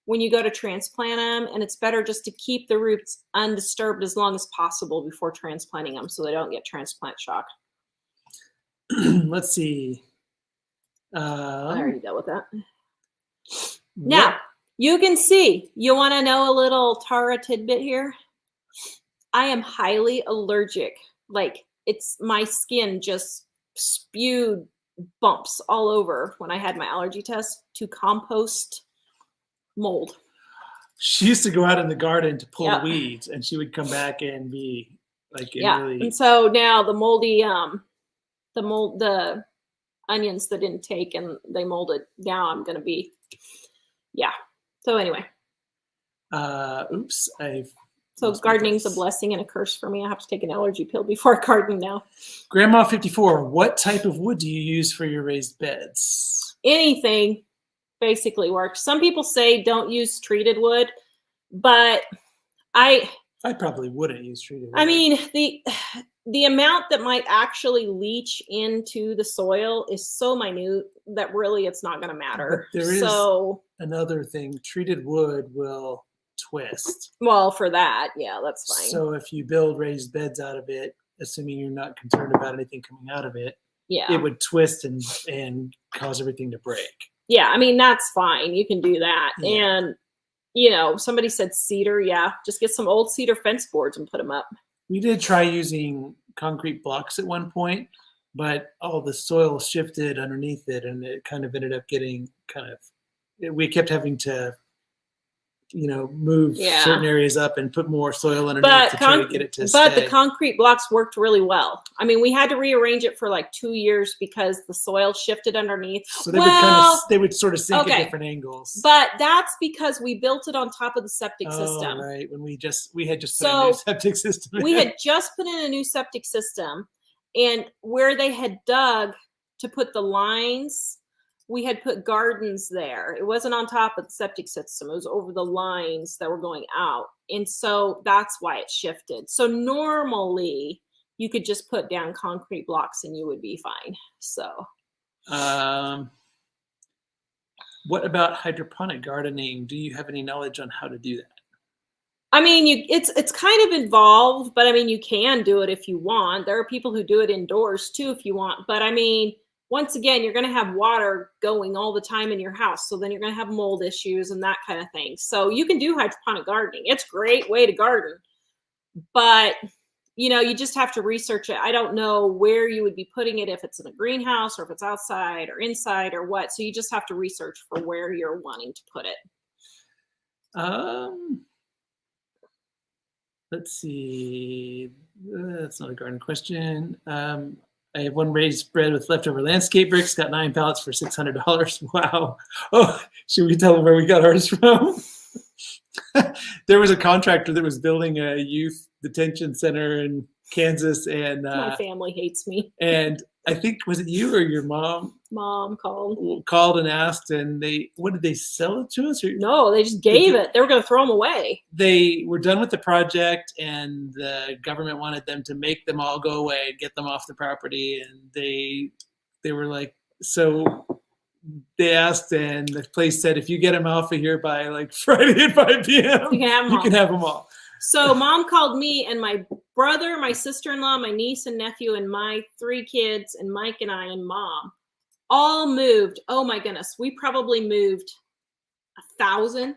Speaker 1: when you go to transplant them, and it's better just to keep the roots undisturbed as long as possible before transplanting them so they don't get transplant shock.
Speaker 2: Let's see.
Speaker 1: I already dealt with that. Now, you can see, you want to know a little Tara tidbit here? I am highly allergic. Like, it's my skin just spewed bumps all over when I had my allergy test to compost mold.
Speaker 2: She used to go out in the garden to pull weeds, and she would come back and be like, really...
Speaker 1: And so now the moldy, the onions that didn't take and they molded. Now I'm gonna be, So anyway.
Speaker 2: Oops,
Speaker 1: So gardening's a blessing and a curse for me. I have to take an allergy pill before I garden now.
Speaker 2: Grandma 54, what type of wood do you use for your raised beds?
Speaker 1: Anything basically works. Some people say don't use treated wood, but I
Speaker 2: probably wouldn't use treated wood.
Speaker 1: I mean, the amount that might actually leach into the soil is so minute that really it's not going to matter.
Speaker 2: But there is another thing. Treated wood will twist.
Speaker 1: Well, for that, that's fine.
Speaker 2: So if you build raised beds out of it, assuming you're not concerned about anything coming out of it, it would twist and cause everything to break.
Speaker 1: Yeah, I mean, that's fine. You can do that. And, somebody said cedar. Yeah, just get some old cedar fence boards and put them up.
Speaker 2: We did try using concrete blocks at one point, but all the soil shifted underneath it, and it kind of ended up getting we kept having to, move certain areas up and put more soil underneath to try to get it to stay.
Speaker 1: But the concrete blocks worked really well. I mean, we had to rearrange it for like 2 years because the soil shifted underneath.
Speaker 2: So they would sort of sink at different angles.
Speaker 1: But that's because we built it on top of the septic system.
Speaker 2: Right. When we had just put in a new septic system.
Speaker 1: We had just put in a new septic system, and where they had dug to put the lines, we had put gardens there. It wasn't on top of the septic system. It was over the lines that were going out. And so that's why it shifted. So normally you could just put down concrete blocks and you would be fine. So.
Speaker 2: What about hydroponic gardening? Do you have any knowledge on how to do that?
Speaker 1: I mean, it's kind of involved, but I mean, you can do it if you want. There are people who do it indoors too, if you want. But I mean, once again, you're going to have water going all the time in your house. So then you're going to have mold issues and that kind of thing. So you can do hydroponic gardening. It's a great way to garden. But, you just have to research it. I don't know where you would be putting it, if it's in a greenhouse or if it's outside or inside or what. So you just have to research for where you're wanting to put it.
Speaker 2: Let's see. That's not a garden question. I have one raised bed with leftover landscape bricks, got 9 pallets for $600. Wow. Oh, should we tell them where we got ours from? There was a contractor that was building a youth detention center in Kansas, and
Speaker 1: my family hates me.
Speaker 2: And I think, was it you or your mom?
Speaker 1: Mom called.
Speaker 2: Called and asked, and what did they sell it to us? Or?
Speaker 1: No, they just gave it. They were going to throw them away.
Speaker 2: They were done with the project, and the government wanted them to make them all go away and get them off the property. And they were like, so they asked, and the place said, if you get them off of here by like Friday at 5 p.m., you can have them all.
Speaker 1: So Mom called me and my brother, my sister-in-law, my niece and nephew, and my 3 kids, and Mike and I and Mom all moved. Oh my goodness. We probably moved 1,000.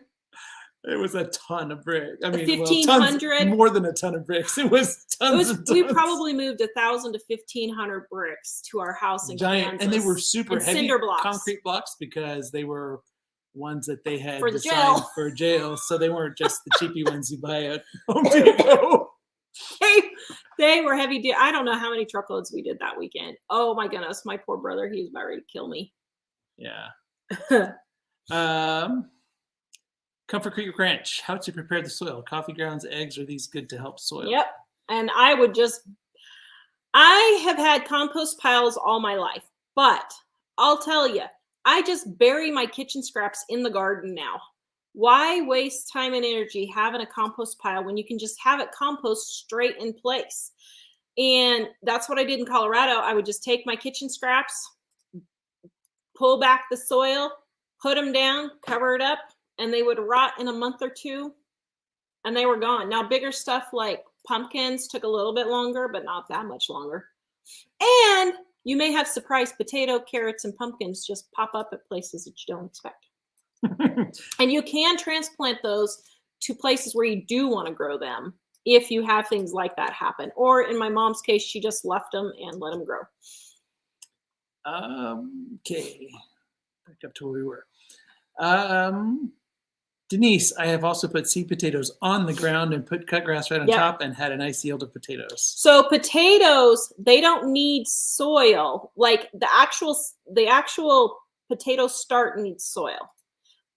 Speaker 2: It was a ton of bricks. I mean,
Speaker 1: 1,500.
Speaker 2: More than a ton of bricks. It was tons of tons.
Speaker 1: We probably moved 1,000 to 1,500 bricks to our house in Kansas.
Speaker 2: And they were super heavy
Speaker 1: cinder blocks.
Speaker 2: Concrete blocks, because they were ones that they had
Speaker 1: for the
Speaker 2: designed for jail. So they weren't just the cheapy ones you buy at Home Depot.
Speaker 1: They were heavy. I don't know how many truckloads we did that weekend. Oh my goodness. My poor brother, he was about ready to kill me.
Speaker 2: Yeah. Comfort Creek Ranch. How to prepare the soil? Coffee grounds, eggs, are these good to help soil?
Speaker 1: Yep. And I have had compost piles all my life, but I'll tell you, I just bury my kitchen scraps in the garden now. Why waste time and energy having a compost pile when you can just have it compost straight in place? And that's what I did in Colorado. I would just take my kitchen scraps, pull back the soil, put them down, cover it up, and they would rot in a month or two, and they were gone. Now, bigger stuff like pumpkins took a little bit longer, but not that much longer. And you may have surprise potato, carrots, and pumpkins just pop up at places that you don't expect. And you can transplant those to places where you do want to grow them if you have things like that happen. Or in my mom's case, she just left them and let them grow.
Speaker 2: Okay, back up to where we were. Denise, I have also put seed potatoes on the ground and put cut grass right on top and had a nice yield of potatoes.
Speaker 1: So potatoes, they don't need soil. Like the actual potato start needs soil.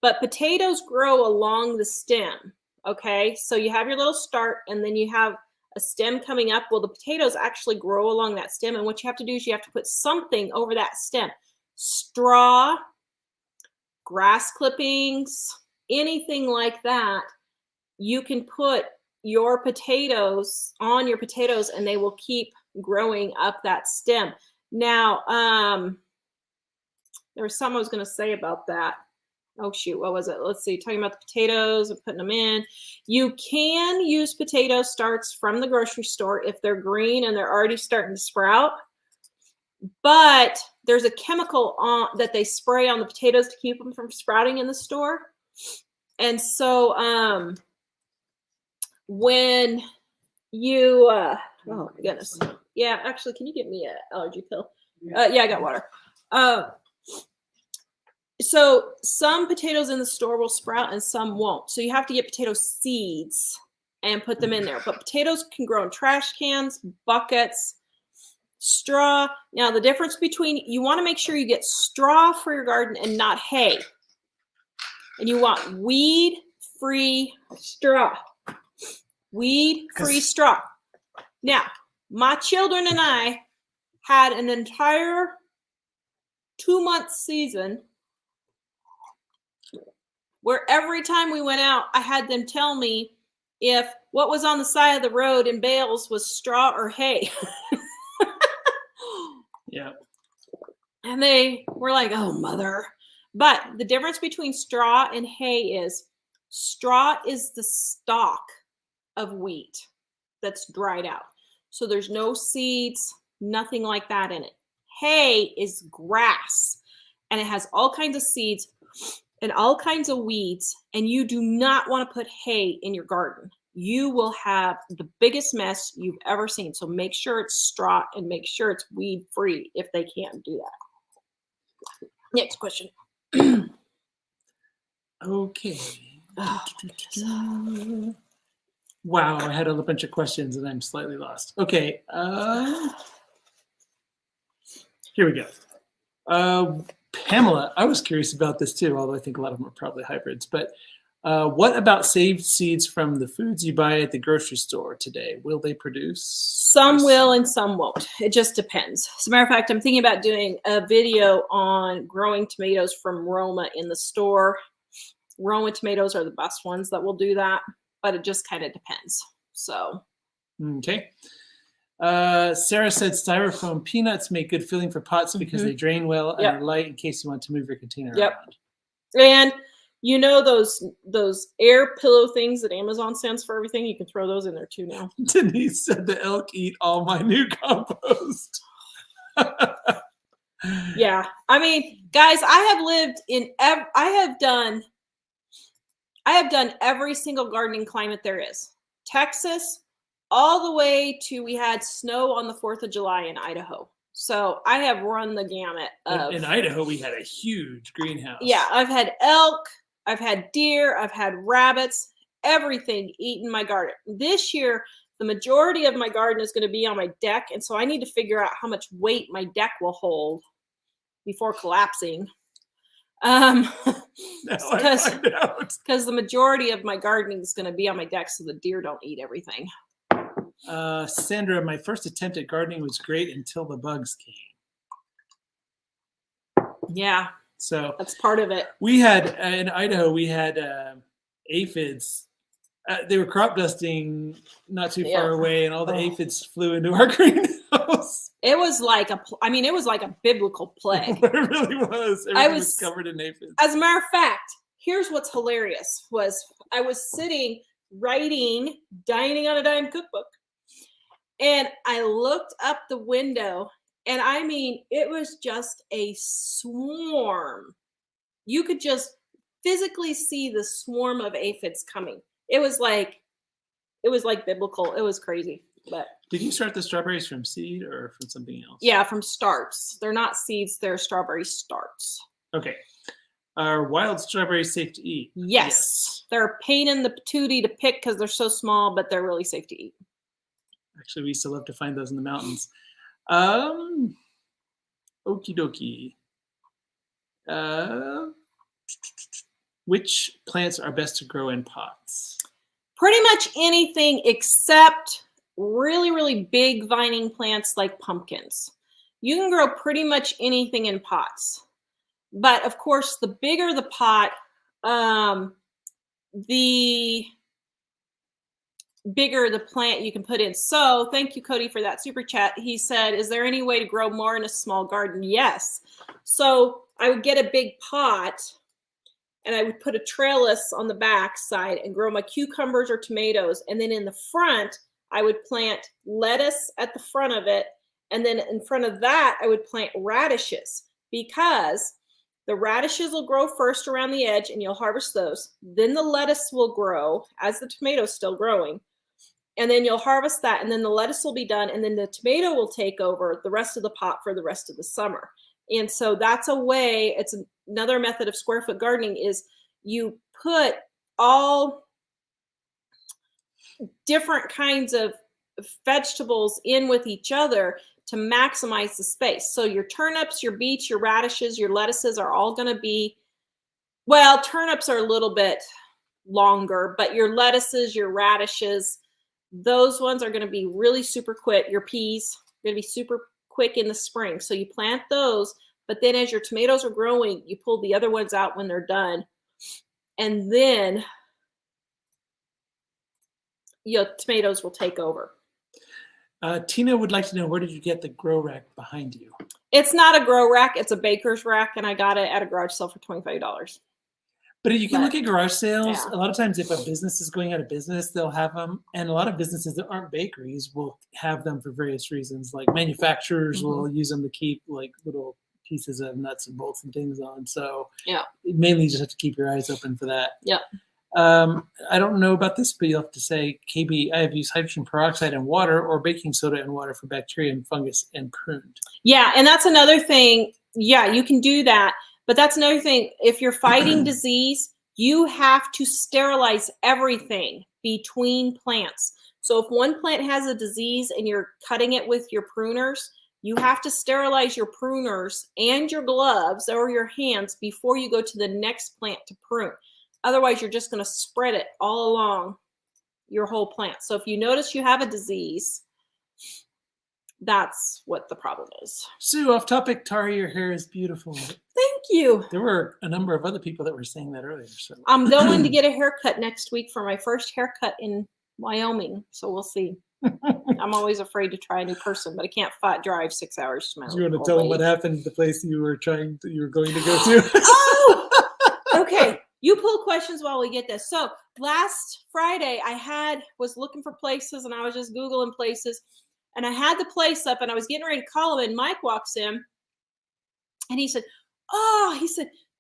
Speaker 1: But potatoes grow along the stem, okay? So you have your little start, and then you have a stem coming up. Well, the potatoes actually grow along that stem, and what you have to do is you have to put something over that stem. Straw, grass clippings, anything like that. You can put your potatoes on your potatoes, and they will keep growing up that stem. Now, there was something I was going to say about that. Oh, shoot. What was it? Let's see. Talking about the potatoes and putting them in. You can use potato starts from the grocery store if they're green and they're already starting to sprout. But there's a chemical that they spray on the potatoes to keep them from sprouting in the store. And so when you, oh my goodness. Yeah, actually, can you get me an allergy pill? Yeah, I got water. So some potatoes in the store will sprout and some won't. So you have to get potato seeds and put them in there. But potatoes can grow in trash cans, buckets, straw. Now the difference between, you want to make sure you get straw for your garden and not hay. And you want weed-free straw. Weed-free straw. Now, my children and I had an entire 2-month season where every time we went out, I had them tell me if what was on the side of the road in bales was straw or hay.
Speaker 2: Yeah.
Speaker 1: And they were like, oh, mother. But the difference between straw and hay is straw is the stalk of wheat that's dried out. So there's no seeds, nothing like that in it. Hay is grass, and it has all kinds of seeds and all kinds of weeds, and you do not want to put hay in your garden. You will have the biggest mess you've ever seen. So make sure it's straw and make sure it's weed free if they can't do that. Next question.
Speaker 2: Okay.
Speaker 1: Oh,
Speaker 2: wow, I had a bunch of questions and I'm slightly lost. Okay. Here we go. Pamela, I was curious about this too, although I think a lot of them are probably hybrids. But what about saved seeds from the foods you buy at the grocery store today? Will they produce?
Speaker 1: Some will and some won't. It just depends. As a matter of fact, I'm thinking about doing a video on growing tomatoes from Roma in the store. Roma tomatoes are the best ones that will do that, but it just kind of depends. So.
Speaker 2: Okay. Sarah said styrofoam peanuts make good filling for pots because they drain well and are light in case you want to move your container around.
Speaker 1: And you know those air pillow things that Amazon sends for everything? You can throw those in there too now.
Speaker 2: Denise said the elk eat all my new compost.
Speaker 1: Yeah. I mean, guys, I have done every single gardening climate there is. Texas, all the way to we had snow on the 4th of July in Idaho. So I have run the gamut of.
Speaker 2: In Idaho, we had a huge greenhouse.
Speaker 1: Yeah, I've had elk, I've had deer, I've had rabbits, everything eaten my garden. This year, the majority of my garden is going to be on my deck, and so I need to figure out how much weight my deck will hold before collapsing. Because the majority of my gardening is going to be on my deck, so the deer don't eat everything.
Speaker 2: Sandra, my first attempt at gardening was great until the bugs came.
Speaker 1: Yeah,
Speaker 2: so
Speaker 1: that's part of it.
Speaker 2: We had in Idaho, we had aphids. They were crop dusting not too far
Speaker 1: Yeah.
Speaker 2: away, and all the
Speaker 1: Oh.
Speaker 2: aphids flew into our greenhouse.
Speaker 1: It was like it was like a biblical plague.
Speaker 2: It really was. Everything was covered in aphids.
Speaker 1: As a matter of fact, here's what's hilarious was I was sitting writing Dining on a Dime cookbook, and I looked up the window, and I mean, it was just a swarm. You could just physically see the swarm of aphids coming. It was like biblical. It was crazy. But
Speaker 2: did you start the strawberries from seed or from something else?
Speaker 1: yeah, from starts. They're not seeds, they're strawberry starts.
Speaker 2: Okay. Are wild strawberries safe to eat?
Speaker 1: Yes. They're a pain in the patootie to pick because they're so small, but they're really safe to eat.
Speaker 2: Actually, we still love to find those in the mountains. Okie dokie. Which plants are best to grow in pots?
Speaker 1: Pretty much anything except really, really big vining plants like pumpkins. You can grow pretty much anything in pots. But of course, the bigger the pot, the bigger the plant you can put in. So thank you, Cody, for that super chat. He said, is there any way to grow more in a small garden? Yes. So I would get a big pot and I would put a trellis on the back side and grow my cucumbers or tomatoes. And then in the front, I would plant lettuce at the front of it. And then in front of that, I would plant radishes, because the radishes will grow first around the edge and you'll harvest those. Then the lettuce will grow as the tomato's still growing. And then you'll harvest that, and then the lettuce will be done, and then the tomato will take over the rest of the pot for the rest of the summer. And so that's a way, it's another method of square foot gardening, is you put all different kinds of vegetables in with each other to maximize the space. So your turnips, your beets, your radishes, your lettuces are all going to be, well, turnips are a little bit longer, but your lettuces, your radishes, those ones are going to be really super quick. Your peas are going to be super quick in the spring. So you plant those, but then as your tomatoes are growing, you pull the other ones out when they're done. And then your tomatoes will take over.
Speaker 2: Tina would like to know, where did you get the grow rack behind you?
Speaker 1: It's not a grow rack. It's a baker's rack, and I got it at a garage sale for $25.
Speaker 2: But you can look at garage sales.
Speaker 1: Yeah.
Speaker 2: A lot of times if a business is going out of business, they'll have them. And a lot of businesses that aren't bakeries will have them for various reasons. Like manufacturers will use them to keep like little pieces of nuts and bolts and things on. So
Speaker 1: yeah,
Speaker 2: mainly you just have to keep your eyes open for that.
Speaker 1: Yeah.
Speaker 2: I don't know about this, but you'll have to say, KB, I have used hydrogen peroxide and water or baking soda and water for bacteria and fungus and pruned.
Speaker 1: Yeah, and that's another thing. Yeah, you can do that. But that's another thing. If you're fighting disease, you have to sterilize everything between plants. So if one plant has a disease and you're cutting it with your pruners, you have to sterilize your pruners and your gloves or your hands before you go to the next plant to prune. Otherwise, you're just going to spread it all along your whole plant. So if you notice you have a disease, that's what the problem is.
Speaker 2: Sue, off topic, Tari, your hair is beautiful.
Speaker 1: Thank you.
Speaker 2: There were a number of other people that were saying that earlier. So.
Speaker 1: I'm going to get a haircut next week for my first haircut in Wyoming. So we'll see. I'm always afraid to try a new person, but I can't drive 6 hours to my
Speaker 2: You want to tell them what happened at the place you were going to go to?
Speaker 1: Oh, okay. You pull questions while we get this. So last Friday, I was looking for places, and I was just Googling places, and I had the place up, and I was getting ready to call him, and Mike walks in, and he said,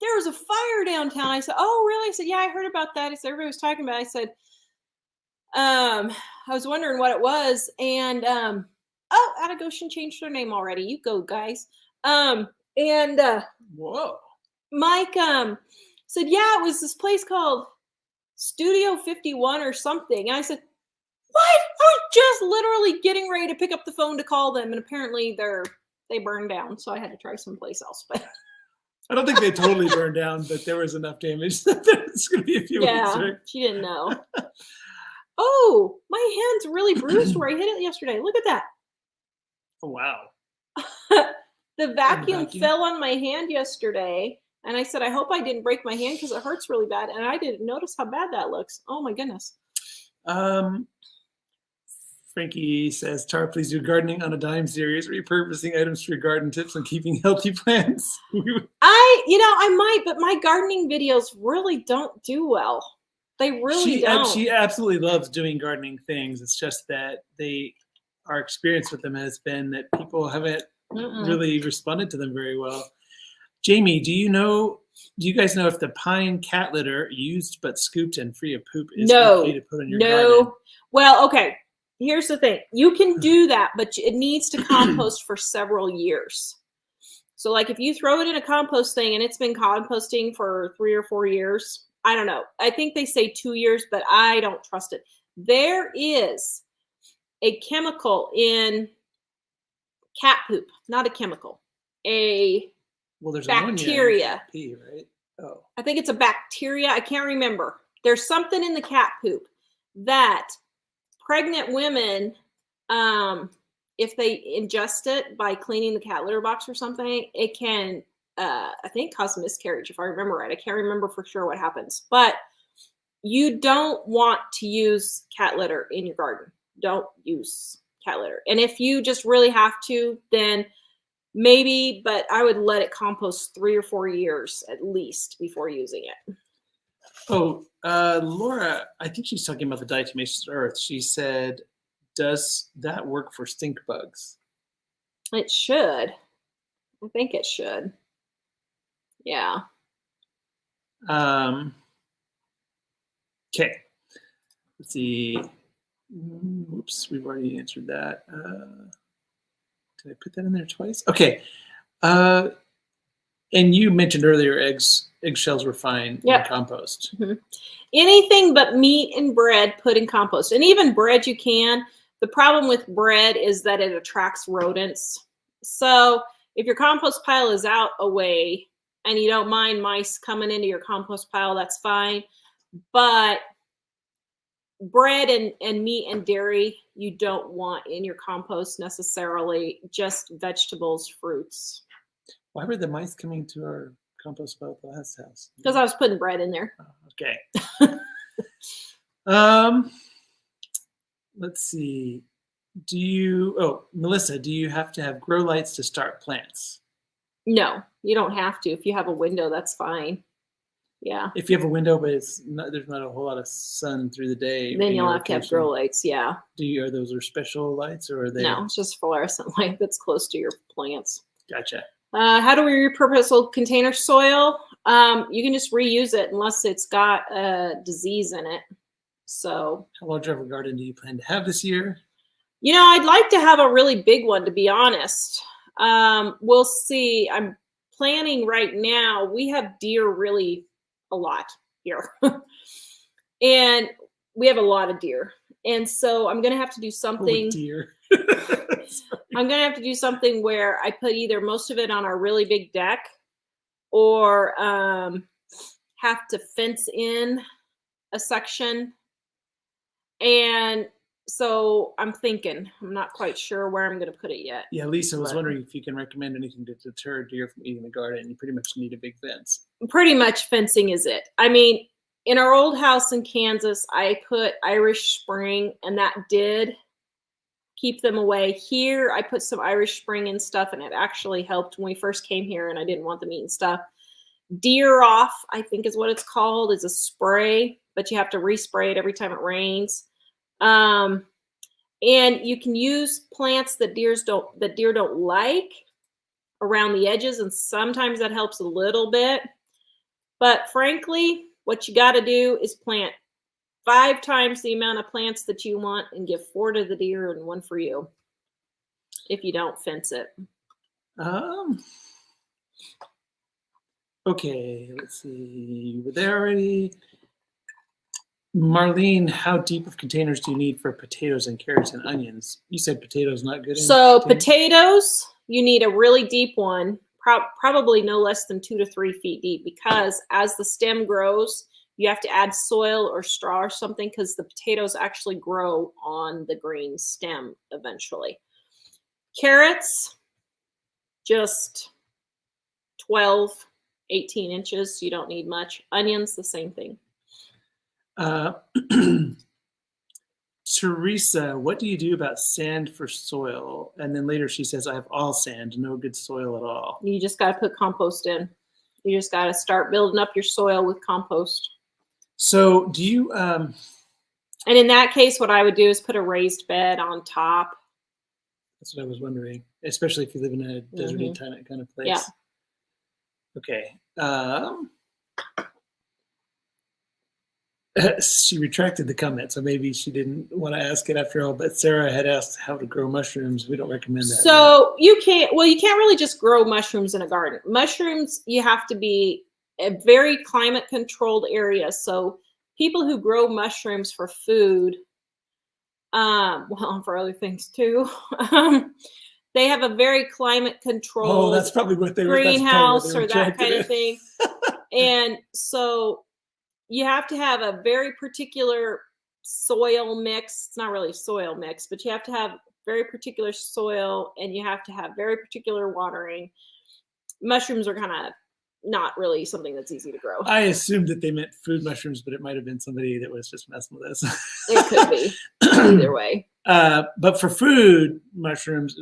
Speaker 1: there was a fire downtown. I said, oh, really? I said, yeah, I heard about that. I said, everybody was talking about it. I said, I was wondering what it was. And, Out of Goshen changed their name already. You go, guys.
Speaker 2: Whoa.
Speaker 1: Mike, said, yeah, it was this place called Studio 51 or something. And I said, what? I was just literally getting ready to pick up the phone to call them. And apparently they burned down. So I had to try someplace else. But
Speaker 2: I don't think they totally burned down, but there was enough damage that it's going to be a few weeks.
Speaker 1: Yeah, she didn't know. Oh, my hand's really bruised where I hit it yesterday. Look at that.
Speaker 2: Oh, wow.
Speaker 1: The vacuum fell on my hand yesterday, And I said, I hope I didn't break my hand because it hurts really bad. And I didn't notice how bad that looks. Oh my goodness.
Speaker 2: Frankie says, Tara, please do gardening on a dime series, repurposing items for your garden tips and keeping healthy plants.
Speaker 1: I might, but my gardening videos really don't do well. They really don't.
Speaker 2: She absolutely loves doing gardening things. It's just that our experience with them has been that people haven't really responded to them very well. Jamie, do you guys know if the pine cat litter used but scooped and free of poop is okay to put in your garden?
Speaker 1: Well, okay. Here's the thing. You can do that, but it needs to compost for several years. So like if you throw it in a compost thing and it's been composting for 3 or 4 years, I don't know. I think they say 2 years, but I don't trust it. There is a chemical in cat poop, not a chemical,
Speaker 2: there's
Speaker 1: bacteria.
Speaker 2: Pee, right? Oh.
Speaker 1: I think it's a bacteria. I can't remember. There's something in the cat poop that pregnant women, if they ingest it by cleaning the cat litter box or something, it can, I think, cause miscarriage, if I remember right. I can't remember for sure what happens. But you don't want to use cat litter in your garden. Don't use cat litter. And if you just really have to, then maybe, but I would let it compost 3 or 4 years at least before using it.
Speaker 2: Oh, Laura, I think she's talking about the diatomaceous earth. She said, does that work for stink bugs?
Speaker 1: It should. I think it should. Yeah.
Speaker 2: Okay. Let's see. Oops, we've already answered that. Did I put that in there twice? Okay. And you mentioned earlier eggshells were fine in compost.
Speaker 1: Mm-hmm. Anything but meat and bread put in compost. And even bread you can. The problem with bread is that it attracts rodents. So if your compost pile is out away and you don't mind mice coming into your compost pile, that's fine. But bread and meat and dairy, you don't want in your compost necessarily, just vegetables, fruits.
Speaker 2: Why were the mice coming to our compost pile at the last house?
Speaker 1: Because I was putting bread in there.
Speaker 2: Okay. Let's see. Melissa, do you have to have grow lights to start plants?
Speaker 1: No, you don't have to. If you have a window, that's fine. Yeah.
Speaker 2: If you have a window, but there's not a whole lot of sun through the day.
Speaker 1: Then you'll have to have grow lights, yeah.
Speaker 2: Are those special lights or are they?
Speaker 1: No, it's just fluorescent light that's close to your plants.
Speaker 2: Gotcha.
Speaker 1: How do we repurpose old container soil? You can just reuse it unless it's got a disease in it. So.
Speaker 2: How large of a garden do you plan to have this year?
Speaker 1: I'd like to have a really big one, to be honest. We'll see. I'm planning right now. We have deer really a lot here. And we have a lot of deer. And so I'm going to have to do something.
Speaker 2: Oh, deer.
Speaker 1: I'm going to have to do something where I put either most of it on our really big deck or have to fence in a section. And so I'm not quite sure where I'm going to put it yet.
Speaker 2: Yeah, Lisa was wondering if you can recommend anything to deter deer from eating the garden. You pretty much need a big fence. Pretty
Speaker 1: much fencing is it. I mean, in our old house in Kansas, I put Irish Spring and that did keep them away. Here, I put some Irish Spring and stuff and it actually helped when we first came here and I didn't want them eating stuff. Deer Off, I think is what it's called, is a spray, but you have to respray it every time it rains. And you can use plants that deer don't like around the edges, and sometimes that helps a little bit. But frankly, what you got to do is plant 5 times the amount of plants that you want and give 4 to the deer and 1 for you if you don't fence it.
Speaker 2: Okay, let's see. You were there already. Marlene, how deep of containers do you need for potatoes and carrots and onions? You said potatoes not good.
Speaker 1: So potatoes, you need a really deep one, probably no less than 2 to 3 feet deep, because as the stem grows, you have to add soil or straw or something because the potatoes actually grow on the green stem eventually. Carrots, just 12 18 inches. So you don't need much. Onions, the same thing.
Speaker 2: Teresa, what do you do about sand for soil? And then later she says, I have all sand, no good soil at all.
Speaker 1: You just got to put compost in. You just got to start building up your soil with compost.
Speaker 2: So do you...
Speaker 1: and in that case, what I would do is put a raised bed on top.
Speaker 2: That's what I was wondering, especially if you live in a deserty kind of place.
Speaker 1: Yeah.
Speaker 2: Okay. She retracted the comment, so maybe she didn't want to ask it after all. But Sarah had asked how to grow mushrooms. We don't recommend that.
Speaker 1: So you can't really just grow mushrooms in a garden. Mushrooms, you have to be a very climate controlled area. So people who grow mushrooms for food, well, for other things too, they have a very climate controlled
Speaker 2: that's probably what they
Speaker 1: greenhouse or that kind of thing. And so you have to have a very particular soil mix. It's not really soil mix, but you have to have very particular soil and you have to have very particular watering. Mushrooms are kind of not really something that's easy to grow.
Speaker 2: I assumed that they meant food mushrooms, but it might have been somebody that was just messing with us.
Speaker 1: It could be either way.
Speaker 2: But for food mushrooms,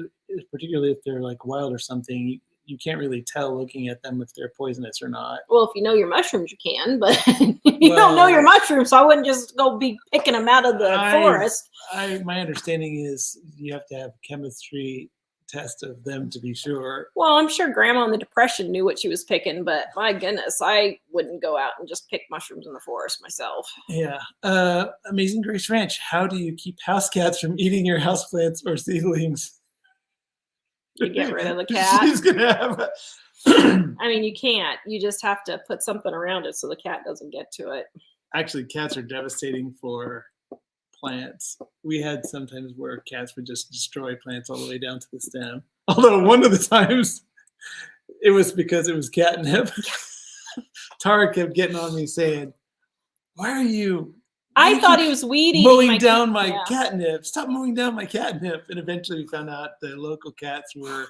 Speaker 2: particularly if they're like wild or something, you can't really tell looking at them if they're poisonous or not.
Speaker 1: Well, if you know your mushrooms, you can, but you don't know your mushrooms, so I wouldn't just go be picking them out of the forest.
Speaker 2: My understanding is you have to have a chemistry test of them to be sure.
Speaker 1: Well, I'm sure Grandma in the Depression knew what she was picking, but my goodness, I wouldn't go out and just pick mushrooms in the forest myself.
Speaker 2: Yeah. Amazing Grace Ranch, how do you keep house cats from eating your houseplants or seedlings?
Speaker 1: You get rid of the cat.
Speaker 2: She's gonna have
Speaker 1: I mean, you can't. You just have to put something around it so the cat doesn't get to it.
Speaker 2: Actually, cats are devastating for plants. We had sometimes where cats would just destroy plants all the way down to the stem. Although one of the times it was because it was catnip. Tara kept getting on me saying, why are you...
Speaker 1: I thought he was weeding.
Speaker 2: Mowing down my catnip. Stop mowing down my catnip. And eventually we found out the local cats were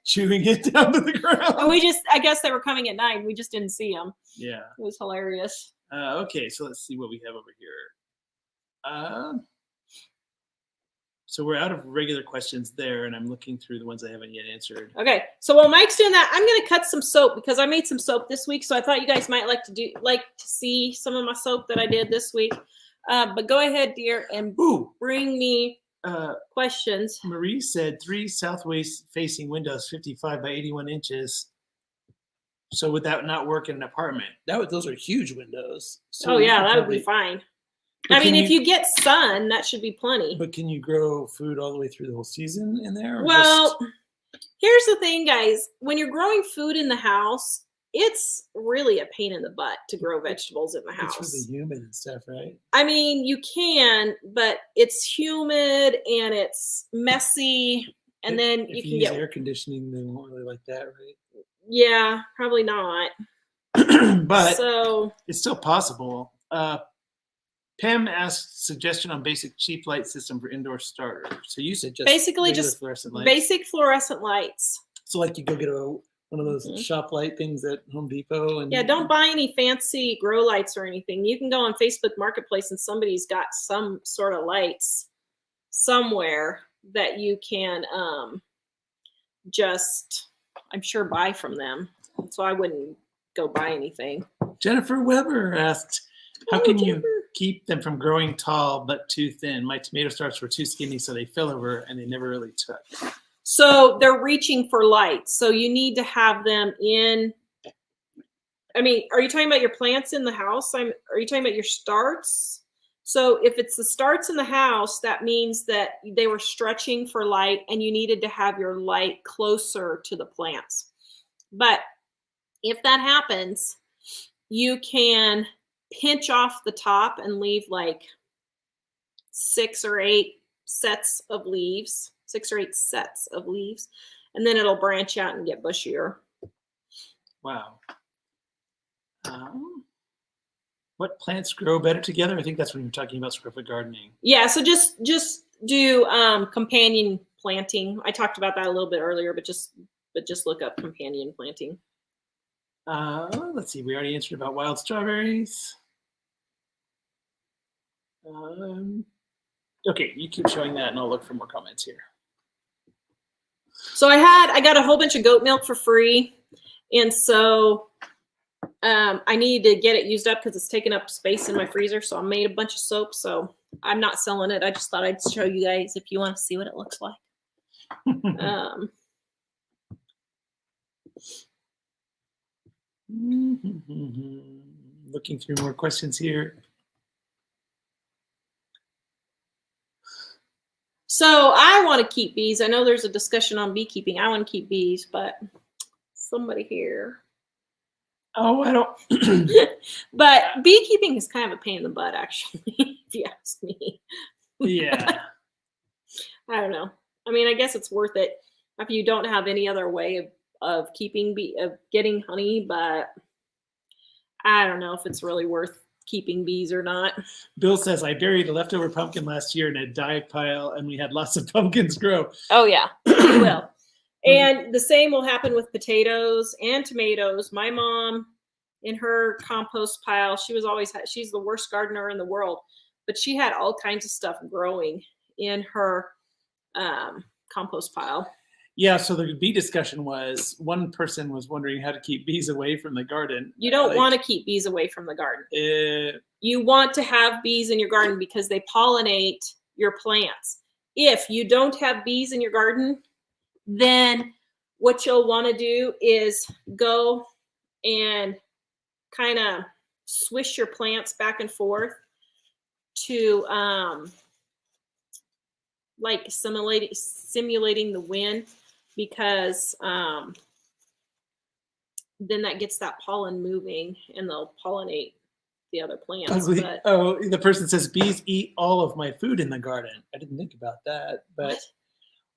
Speaker 2: chewing it down to the ground.
Speaker 1: And I guess they were coming at night. We just didn't see them.
Speaker 2: Yeah.
Speaker 1: It was hilarious.
Speaker 2: Okay, so let's see what we have over here. So we're out of regular questions there, and I'm looking through the ones I haven't yet answered.
Speaker 1: Okay, so while Mike's doing that, I'm going to cut some soap because I made some soap this week. So I thought you guys might like to see some of my soap that I did this week. But go ahead, dear, and bring me questions.
Speaker 2: Marie said 3 southwest facing windows, 55 by 81 inches. So would that not work in an apartment? Those are huge windows. So
Speaker 1: that would be fine. I mean, if you get sun, that should be plenty.
Speaker 2: But can you grow food all the way through the whole season in there?
Speaker 1: Well, here's the thing, guys. When you're growing food in the house, it's really a pain in the butt to grow vegetables in the house.
Speaker 2: It's really humid and stuff, right?
Speaker 1: I mean, you can, but it's humid and it's messy. And then
Speaker 2: if
Speaker 1: you can get
Speaker 2: air conditioning, they won't really like that, right?
Speaker 1: Yeah, probably not.
Speaker 2: But it's still possible. Pam asked suggestion on basic cheap light system for indoor starter. So you said
Speaker 1: basically just
Speaker 2: fluorescent lights.
Speaker 1: Basic fluorescent lights.
Speaker 2: So like you go get one of those shop light things at Home Depot and
Speaker 1: don't buy any fancy grow lights or anything. You can go on Facebook Marketplace and somebody's got some sort of lights somewhere that you can I'm sure buy from them. So I wouldn't go buy anything.
Speaker 2: Jennifer Weber asked, how can you keep them from growing tall but too thin? My tomato starts were too skinny, so they fell over and they never really took.
Speaker 1: So they're reaching for light. So you need to have them in. I mean, are you talking about your plants in the house? Are you talking about your starts? So if it's the starts in the house, that means that they were stretching for light and you needed to have your light closer to the plants. But if that happens, you can pinch off the top and leave like 6 or 8 sets of leaves, and then it'll branch out and get bushier.
Speaker 2: Wow. What plants grow better together? I think that's when you're talking about square foot gardening.
Speaker 1: Yeah, so just do companion planting. I talked about that a little bit earlier, but just look up companion planting.
Speaker 2: Let's see. We already answered about wild strawberries. Okay, you keep showing that, and I'll look for more comments here.
Speaker 1: So I got a whole bunch of goat milk for free, and so I need to get it used up because it's taking up space in my freezer. So I made a bunch of soap. So I'm not selling it. I just thought I'd show you guys if you want to see what it looks like.
Speaker 2: Looking through more questions here.
Speaker 1: So I want to keep bees. I know there's a discussion on beekeeping. I want to keep bees, but somebody here.
Speaker 2: Oh, I don't.
Speaker 1: But beekeeping is kind of a pain in the butt, actually, if you ask me.
Speaker 2: Yeah.
Speaker 1: I don't know. I mean, I guess it's worth it if you don't have any other way of getting honey, but I don't know if it's really worth keeping bees or not.
Speaker 2: Bill says, I buried a leftover pumpkin last year in a dye pile, and we had lots of pumpkins grow.
Speaker 1: Oh, yeah, you will. And the same will happen with potatoes and tomatoes. My mom, in her compost pile, she's the worst gardener in the world, but she had all kinds of stuff growing in her compost pile.
Speaker 2: Yeah, so the bee discussion was, one person was wondering how to keep bees away from the garden.
Speaker 1: You don't want to keep bees away from the garden. You want to have bees in your garden because they pollinate your plants. If you don't have bees in your garden, then what you'll want to do is go and kind of swish your plants back and forth to like simulating the wind, because then that gets that pollen moving and they'll pollinate the other plants. But,
Speaker 2: the person says bees eat all of my food in the garden. I didn't think about that, but
Speaker 1: what?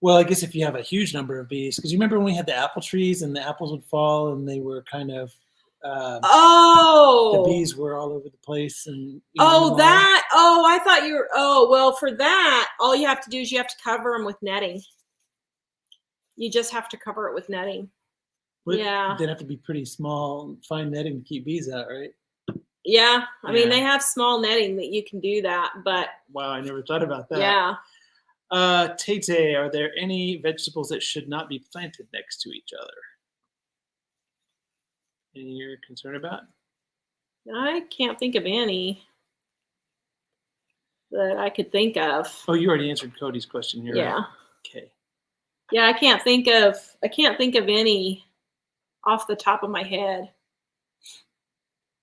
Speaker 2: Well, I guess if you have a huge number of bees, because you remember when we had the apple trees and the apples would fall and they were kind of the bees were all over the place. And
Speaker 1: I thought you were. Oh, well, for that, all you have to do is you have to cover them with netting. You just have to cover it with netting. Yeah,
Speaker 2: they'd have to be pretty small, fine netting to keep bees out, right?
Speaker 1: Yeah, I mean, they have small netting that you can do that, but
Speaker 2: wow, I never thought about that.
Speaker 1: Yeah.
Speaker 2: Tate, are there any vegetables that should not be planted next to each other? Any you're concerned about?
Speaker 1: I can't think of any that I could think of.
Speaker 2: Oh, you already answered Cody's question here.
Speaker 1: Yeah.
Speaker 2: Right? Okay.
Speaker 1: Yeah, I can't think of any off the top of my head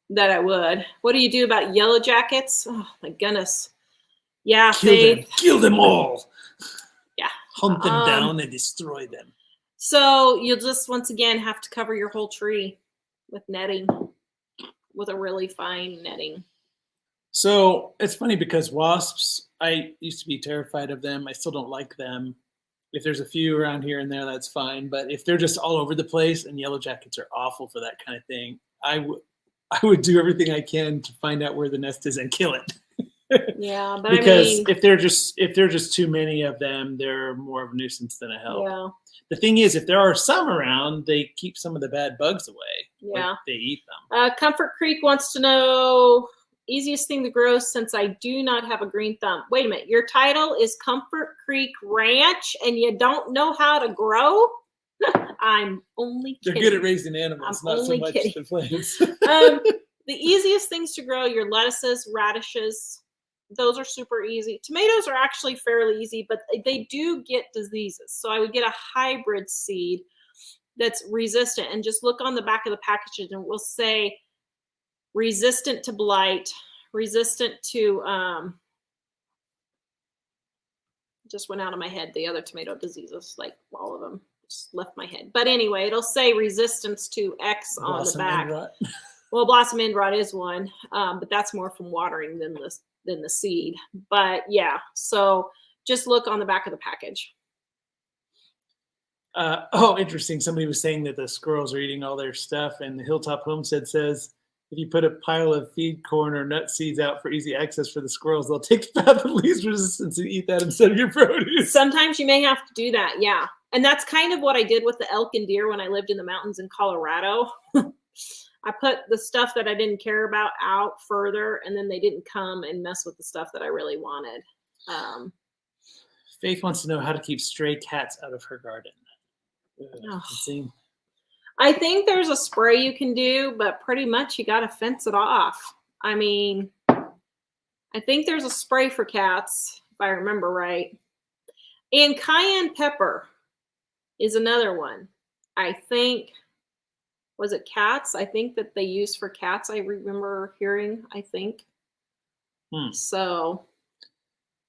Speaker 1: that I would. What do you do about yellow jackets? Oh my goodness. Yeah,
Speaker 2: kill them all.
Speaker 1: Yeah.
Speaker 2: Hunt them down and destroy them.
Speaker 1: So you'll just once again have to cover your whole tree with netting, with a really fine netting.
Speaker 2: So it's funny because wasps, I used to be terrified of them. I still don't like them. If there's a few around here and there, that's fine. But if they're just all over the place, and yellow jackets are awful for that kind of thing, I would do everything I can to find out where the nest is and kill it.
Speaker 1: Yeah, but
Speaker 2: because
Speaker 1: I mean,
Speaker 2: if they're just too many of them, they're more of a nuisance than a help.
Speaker 1: Yeah.
Speaker 2: The thing is, if there are some around, they keep some of the bad bugs away.
Speaker 1: Yeah.
Speaker 2: Like they eat them.
Speaker 1: Comfort Creek wants to know easiest thing to grow since I do not have a green thumb. Wait a minute, your title is Comfort Creek Ranch and you don't know how to grow? I'm only kidding.
Speaker 2: They're good at raising animals, not so much the plants.
Speaker 1: The easiest things to grow, your lettuces, radishes, those are super easy. Tomatoes are actually fairly easy, but they do get diseases. So I would get a hybrid seed that's resistant, and just look on the back of the package and it will say resistant to blight, resistant to, just went out of my head, the other tomato diseases, like all of them just left my head. But anyway, it'll say resistance to X on the back. Well, blossom end rot is one, but that's more from watering than the seed. But yeah, so just look on the back of the package.
Speaker 2: Interesting. Somebody was saying that the squirrels are eating all their stuff, and the Hilltop Homestead says if you put a pile of feed corn or nut seeds out for easy access for the squirrels, they'll take the path of least resistance and eat that instead of your produce.
Speaker 1: Sometimes you may have to do that, yeah. And that's kind of what I did with the elk and deer when I lived in the mountains in Colorado. I put the stuff that I didn't care about out further, and then they didn't come and mess with the stuff that I really wanted.
Speaker 2: Faith wants to know how to keep stray cats out of her garden.
Speaker 1: I think there's a spray you can do, but pretty much you got to fence it off. I mean, I think there's a spray for cats, if I remember right. And cayenne pepper is another one. I think, was it cats? I think that they use for cats. I remember hearing, I think. So.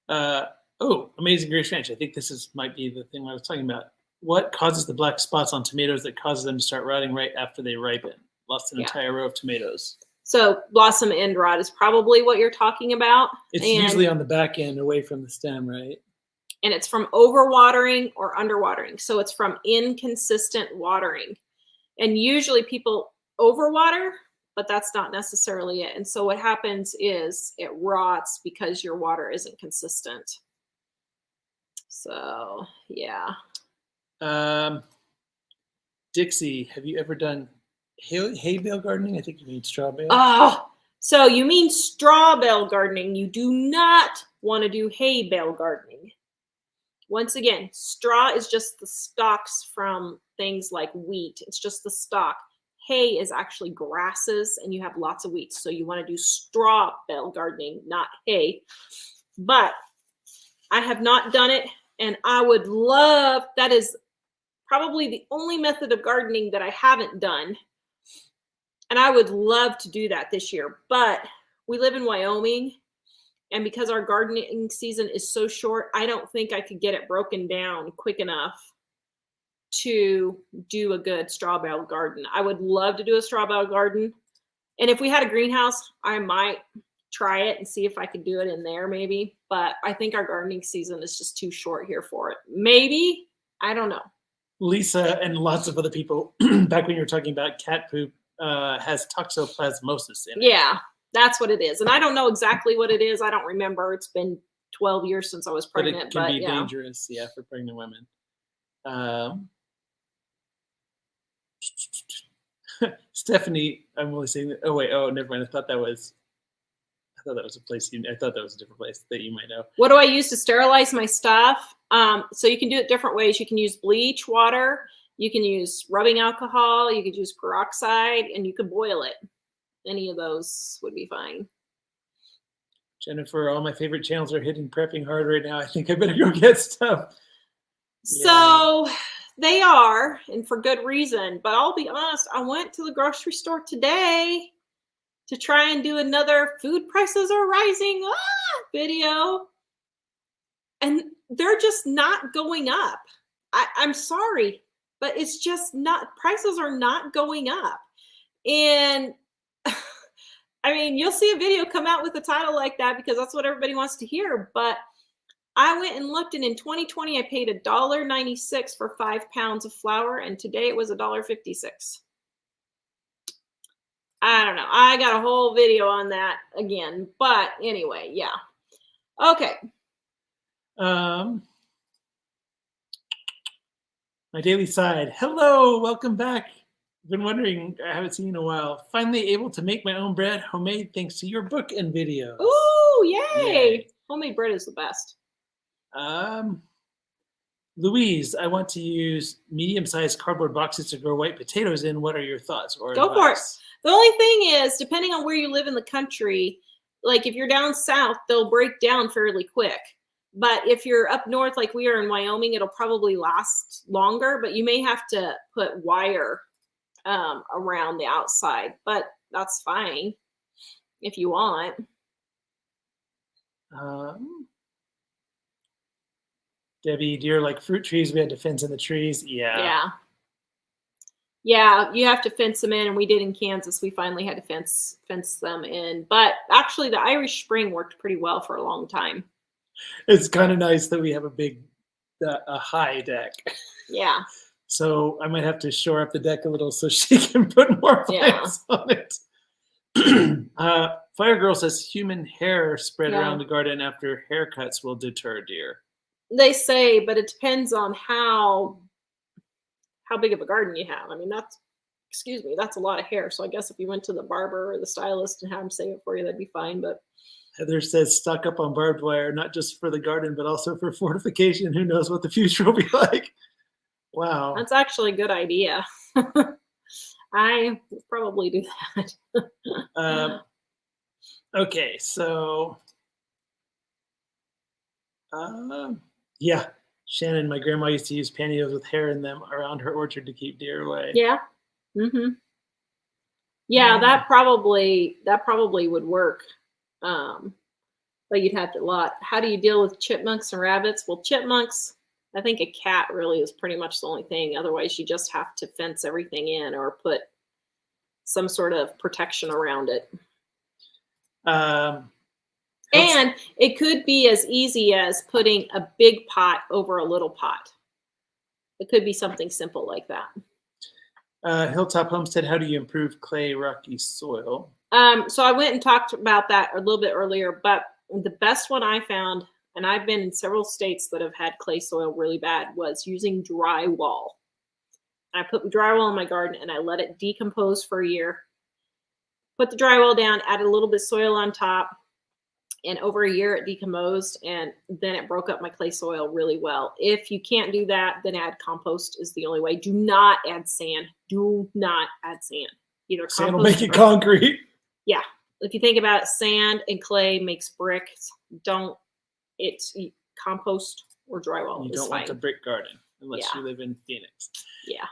Speaker 2: Amazing Grace Ranch. I think this might be the thing I was talking about. What causes the black spots on tomatoes that causes them to start rotting right after they ripen? Lost an entire row of tomatoes.
Speaker 1: So blossom end rot is probably what you're talking about.
Speaker 2: It's usually on the back end away from the stem, right?
Speaker 1: And it's from overwatering or underwatering. So it's from inconsistent watering. And usually people overwater, but that's not necessarily it. And so what happens is it rots because your water isn't consistent. So, yeah.
Speaker 2: Dixie, have you ever done hay bale gardening? I think you mean straw bale.
Speaker 1: Oh, so you mean straw bale gardening. You do not want to do hay bale gardening. Once again, straw is just the stalks from things like wheat. It's just the stalk. Hay is actually grasses, and you have lots of wheat. So you want to do straw bale gardening, not hay. But I have not done it, and I would love, that is probably the only method of gardening that I haven't done. And I would love to do that this year. But we live in Wyoming, and because our gardening season is so short, I don't think I could get it broken down quick enough to do a good straw bale garden. I would love to do a straw bale garden. And if we had a greenhouse, I might try it and see if I could do it in there maybe. But I think our gardening season is just too short here for it. Maybe, I don't know.
Speaker 2: Lisa and lots of other people, back when you were talking about cat poop, has toxoplasmosis in it.
Speaker 1: Yeah, that's what it is. And I don't know exactly what it is. I don't remember. It's been 12 years since I was pregnant.
Speaker 2: But it can be dangerous, for pregnant women. Stephanie, I'm only saying that. Oh wait, never mind. I thought that was a place I thought that was a different place that you might know.
Speaker 1: What do I use to sterilize my stuff? So you can do it different ways. You can use bleach water, you can use rubbing alcohol, you could use peroxide, and you could boil it. Any of those would be fine.
Speaker 2: Jennifer, all my favorite channels are hitting prepping hard right now. I think I better go get stuff.
Speaker 1: So they are, and for good reason. But I'll be honest, I went to the grocery store today to try and do another food prices are rising video. And they're just not going up. I'm sorry, but it's just not, prices are not going up. And I mean, you'll see a video come out with a title like that because that's what everybody wants to hear. But I went and looked, and in 2020, I paid $1.96 for 5 pounds of flour, and today it was $1.56. I don't know. I got a whole video on that again. But anyway, yeah. Okay.
Speaker 2: My daily side. Hello, welcome back. I've been wondering, I haven't seen you in a while. Finally able to make my own bread, homemade, thanks to your book and videos.
Speaker 1: Ooh, yay. Homemade bread is the best.
Speaker 2: Louise, I want to use medium-sized cardboard boxes to grow white potatoes in. What are your thoughts or
Speaker 1: Go
Speaker 2: advice?
Speaker 1: for it. The only thing is, depending on where you live in the country, like if you're down south, they'll break down fairly quick. But if you're up north, like we are in Wyoming, it'll probably last longer, but you may have to put wire around the outside, but that's fine if you want.
Speaker 2: Debbie, do you like fruit trees? We had to fence in the trees. Yeah.
Speaker 1: Yeah, you have to fence them in, and we did in Kansas. We finally had to fence them in. But actually, the Irish Spring worked pretty well for a long time.
Speaker 2: It's kind of nice that we have a high deck.
Speaker 1: Yeah.
Speaker 2: So I might have to shore up the deck a little so she can put more plants on it. Fire Girl says human hair spread around the garden after haircuts will deter deer.
Speaker 1: They say, but it depends on how big of a garden you have. I mean, that's excuse me, that's a lot of hair. So I guess if you went to the barber or the stylist and had them save it for you, that'd be fine. But
Speaker 2: Heather says stock up on barbed wire, not just for the garden, but also for fortification. Who knows what the future will be like? Wow.
Speaker 1: that's actually a good idea. I would probably do that.
Speaker 2: Okay, so yeah, Shannon, my grandma used to use pantyhose with hair in them around her orchard to keep deer away.
Speaker 1: Yeah. Yeah, that probably would work. But you'd have to how do you deal with chipmunks and rabbits? Well, chipmunks, I think a cat really is pretty much the only thing. Otherwise, you just have to fence everything in or put some sort of protection around it. And it could be as easy as putting a big pot over a little pot. It could be something simple like that.
Speaker 2: Hilltop Homestead, how do you improve clay, rocky soil?
Speaker 1: So I went and talked about that a little bit earlier, but the best one I found, and I've been in several states that have had clay soil really bad, was using drywall. I put drywall in my garden and I let it decompose for a year. Put the drywall down, added a little bit of soil on top, and over a year it decomposed, and then it broke up my clay soil really well. If you can't do that, then add compost is the only way. Do not add sand. Do not add sand. Either
Speaker 2: sand will make it concrete.
Speaker 1: Yeah. If you think about it, sand and clay makes bricks. It's compost or drywall.
Speaker 2: You don't want a brick garden unless you live in Phoenix.
Speaker 1: Yeah.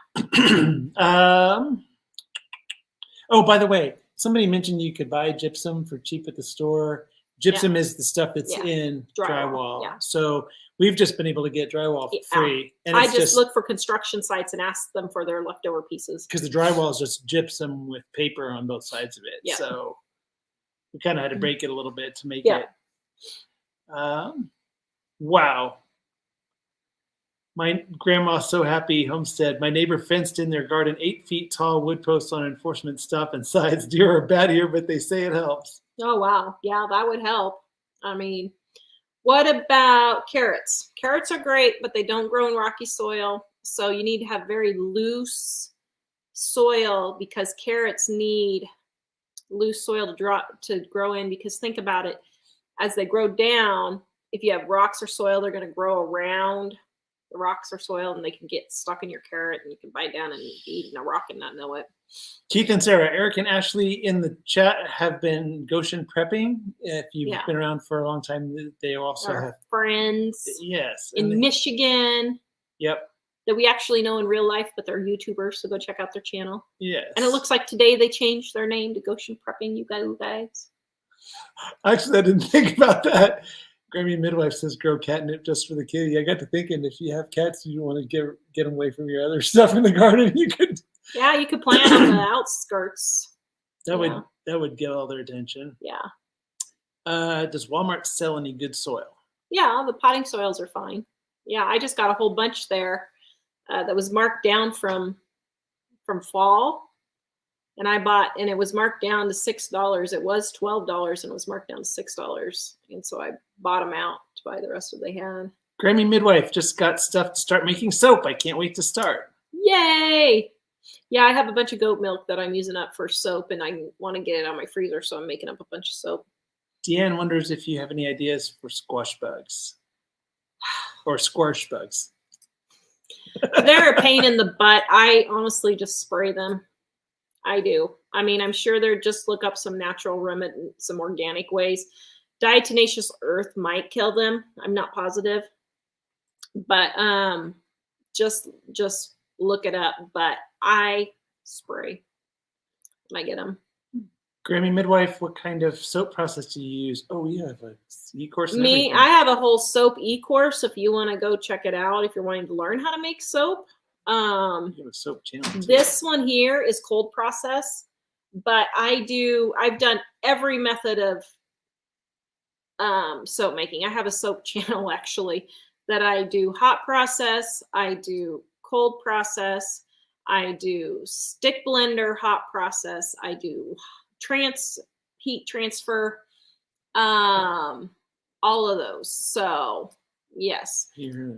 Speaker 2: Oh, by the way, somebody mentioned you could buy gypsum for cheap at the store. Gypsum is the stuff that's in drywall.
Speaker 1: Yeah.
Speaker 2: So we've just been able to get drywall for free. And
Speaker 1: I just look for construction sites and ask them for their leftover pieces.
Speaker 2: Because the drywall is just gypsum with paper on both sides of it.
Speaker 1: Yeah.
Speaker 2: So we kind of had to break it a little bit to make it. Wow. My grandma's so happy. Homestead. My neighbor fenced in their garden 8 feet tall wood posts on enforcement stuff and sides. Deer are bad here, but they say it helps.
Speaker 1: Oh, wow. Yeah, that would help. I mean, what about carrots? Carrots are great, but they don't grow in rocky soil. So you need to have very loose soil because carrots need loose soil to grow in, because think about it. As they grow down, if you have rocks or soil, they're going to grow around the rocks or soil and they can get stuck in your carrot and you can bite down and be eating a rock and not know it.
Speaker 2: Keith and Sarah, Eric and Ashley in the chat have been Goshen prepping. If you've been around for a long time, they also have
Speaker 1: friends.
Speaker 2: Yes.
Speaker 1: In Michigan.
Speaker 2: Yep.
Speaker 1: That we actually know in real life, but they're YouTubers, so go check out their channel.
Speaker 2: Yes.
Speaker 1: And it looks like today they changed their name to Goshen Prepping, you guys.
Speaker 2: Actually, I didn't think about that. Grammy Midwife says grow catnip just for the kitty. I got to thinking, if you have cats, you want to get them away from your other stuff in the garden. You could.
Speaker 1: Yeah, you could plant on the outskirts.
Speaker 2: That would get all their attention.
Speaker 1: Yeah.
Speaker 2: Does Walmart sell any good soil?
Speaker 1: Yeah, the potting soils are fine. Yeah, I just got a whole bunch there that was marked down from fall, and I bought, and it was marked down to $6. It was $12 and it was marked down to $6, and so I bought them out to buy the rest of what they had.
Speaker 2: Grammy Midwife just got stuff to start making soap. I can't wait to start.
Speaker 1: Yay! Yeah, I have a bunch of goat milk that I'm using up for soap, and I want to get it out of my freezer, so I'm making up a bunch of soap.
Speaker 2: Deanne wonders if you have any ideas for squash bugs or squash bugs.
Speaker 1: They're a pain in the butt. I honestly just spray them. I do. I mean, I'm sure they're just look up some natural remedy, some organic ways. Diatomaceous earth might kill them. I'm not positive, but just look it up. But I spray when I get them.
Speaker 2: Grammy Midwife, what kind of soap process do you use? Oh, you have a e-course.
Speaker 1: I have a whole soap e-course. If you want to go check it out, if you're wanting to learn how to make soap.
Speaker 2: You have a soap channel too.
Speaker 1: This one here is cold process, but I've done every method of soap making. I have a soap channel actually that I do hot process, I do cold process, I do stick blender hot process, I do heat transfer, all of those. So yes.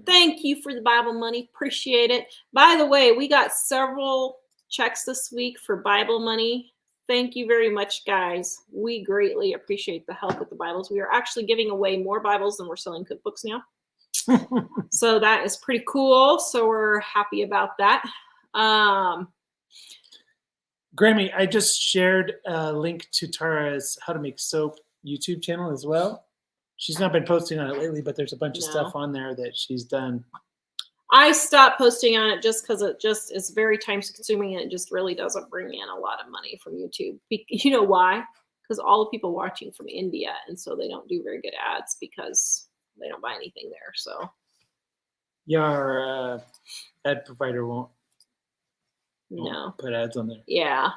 Speaker 1: Thank you for the Bible money. Appreciate it. By the way, we got several checks this week for Bible money. Thank you very much, guys. We greatly appreciate the help with the Bibles. We are actually giving away more Bibles than we're selling cookbooks now. So that is pretty cool. So we're happy about that.
Speaker 2: Grammy, I just shared a link to Tara's How to Make Soap YouTube channel as well. She's not been posting on it lately, but there's a bunch of stuff on there that she's done.
Speaker 1: I stopped posting on it just because it just is very time consuming and it just really doesn't bring in a lot of money from YouTube. You know why? Because all the people watching from India, and so they don't do very good ads because they don't buy anything there. So
Speaker 2: yeah, our ad provider won't put ads on there.
Speaker 1: Yeah.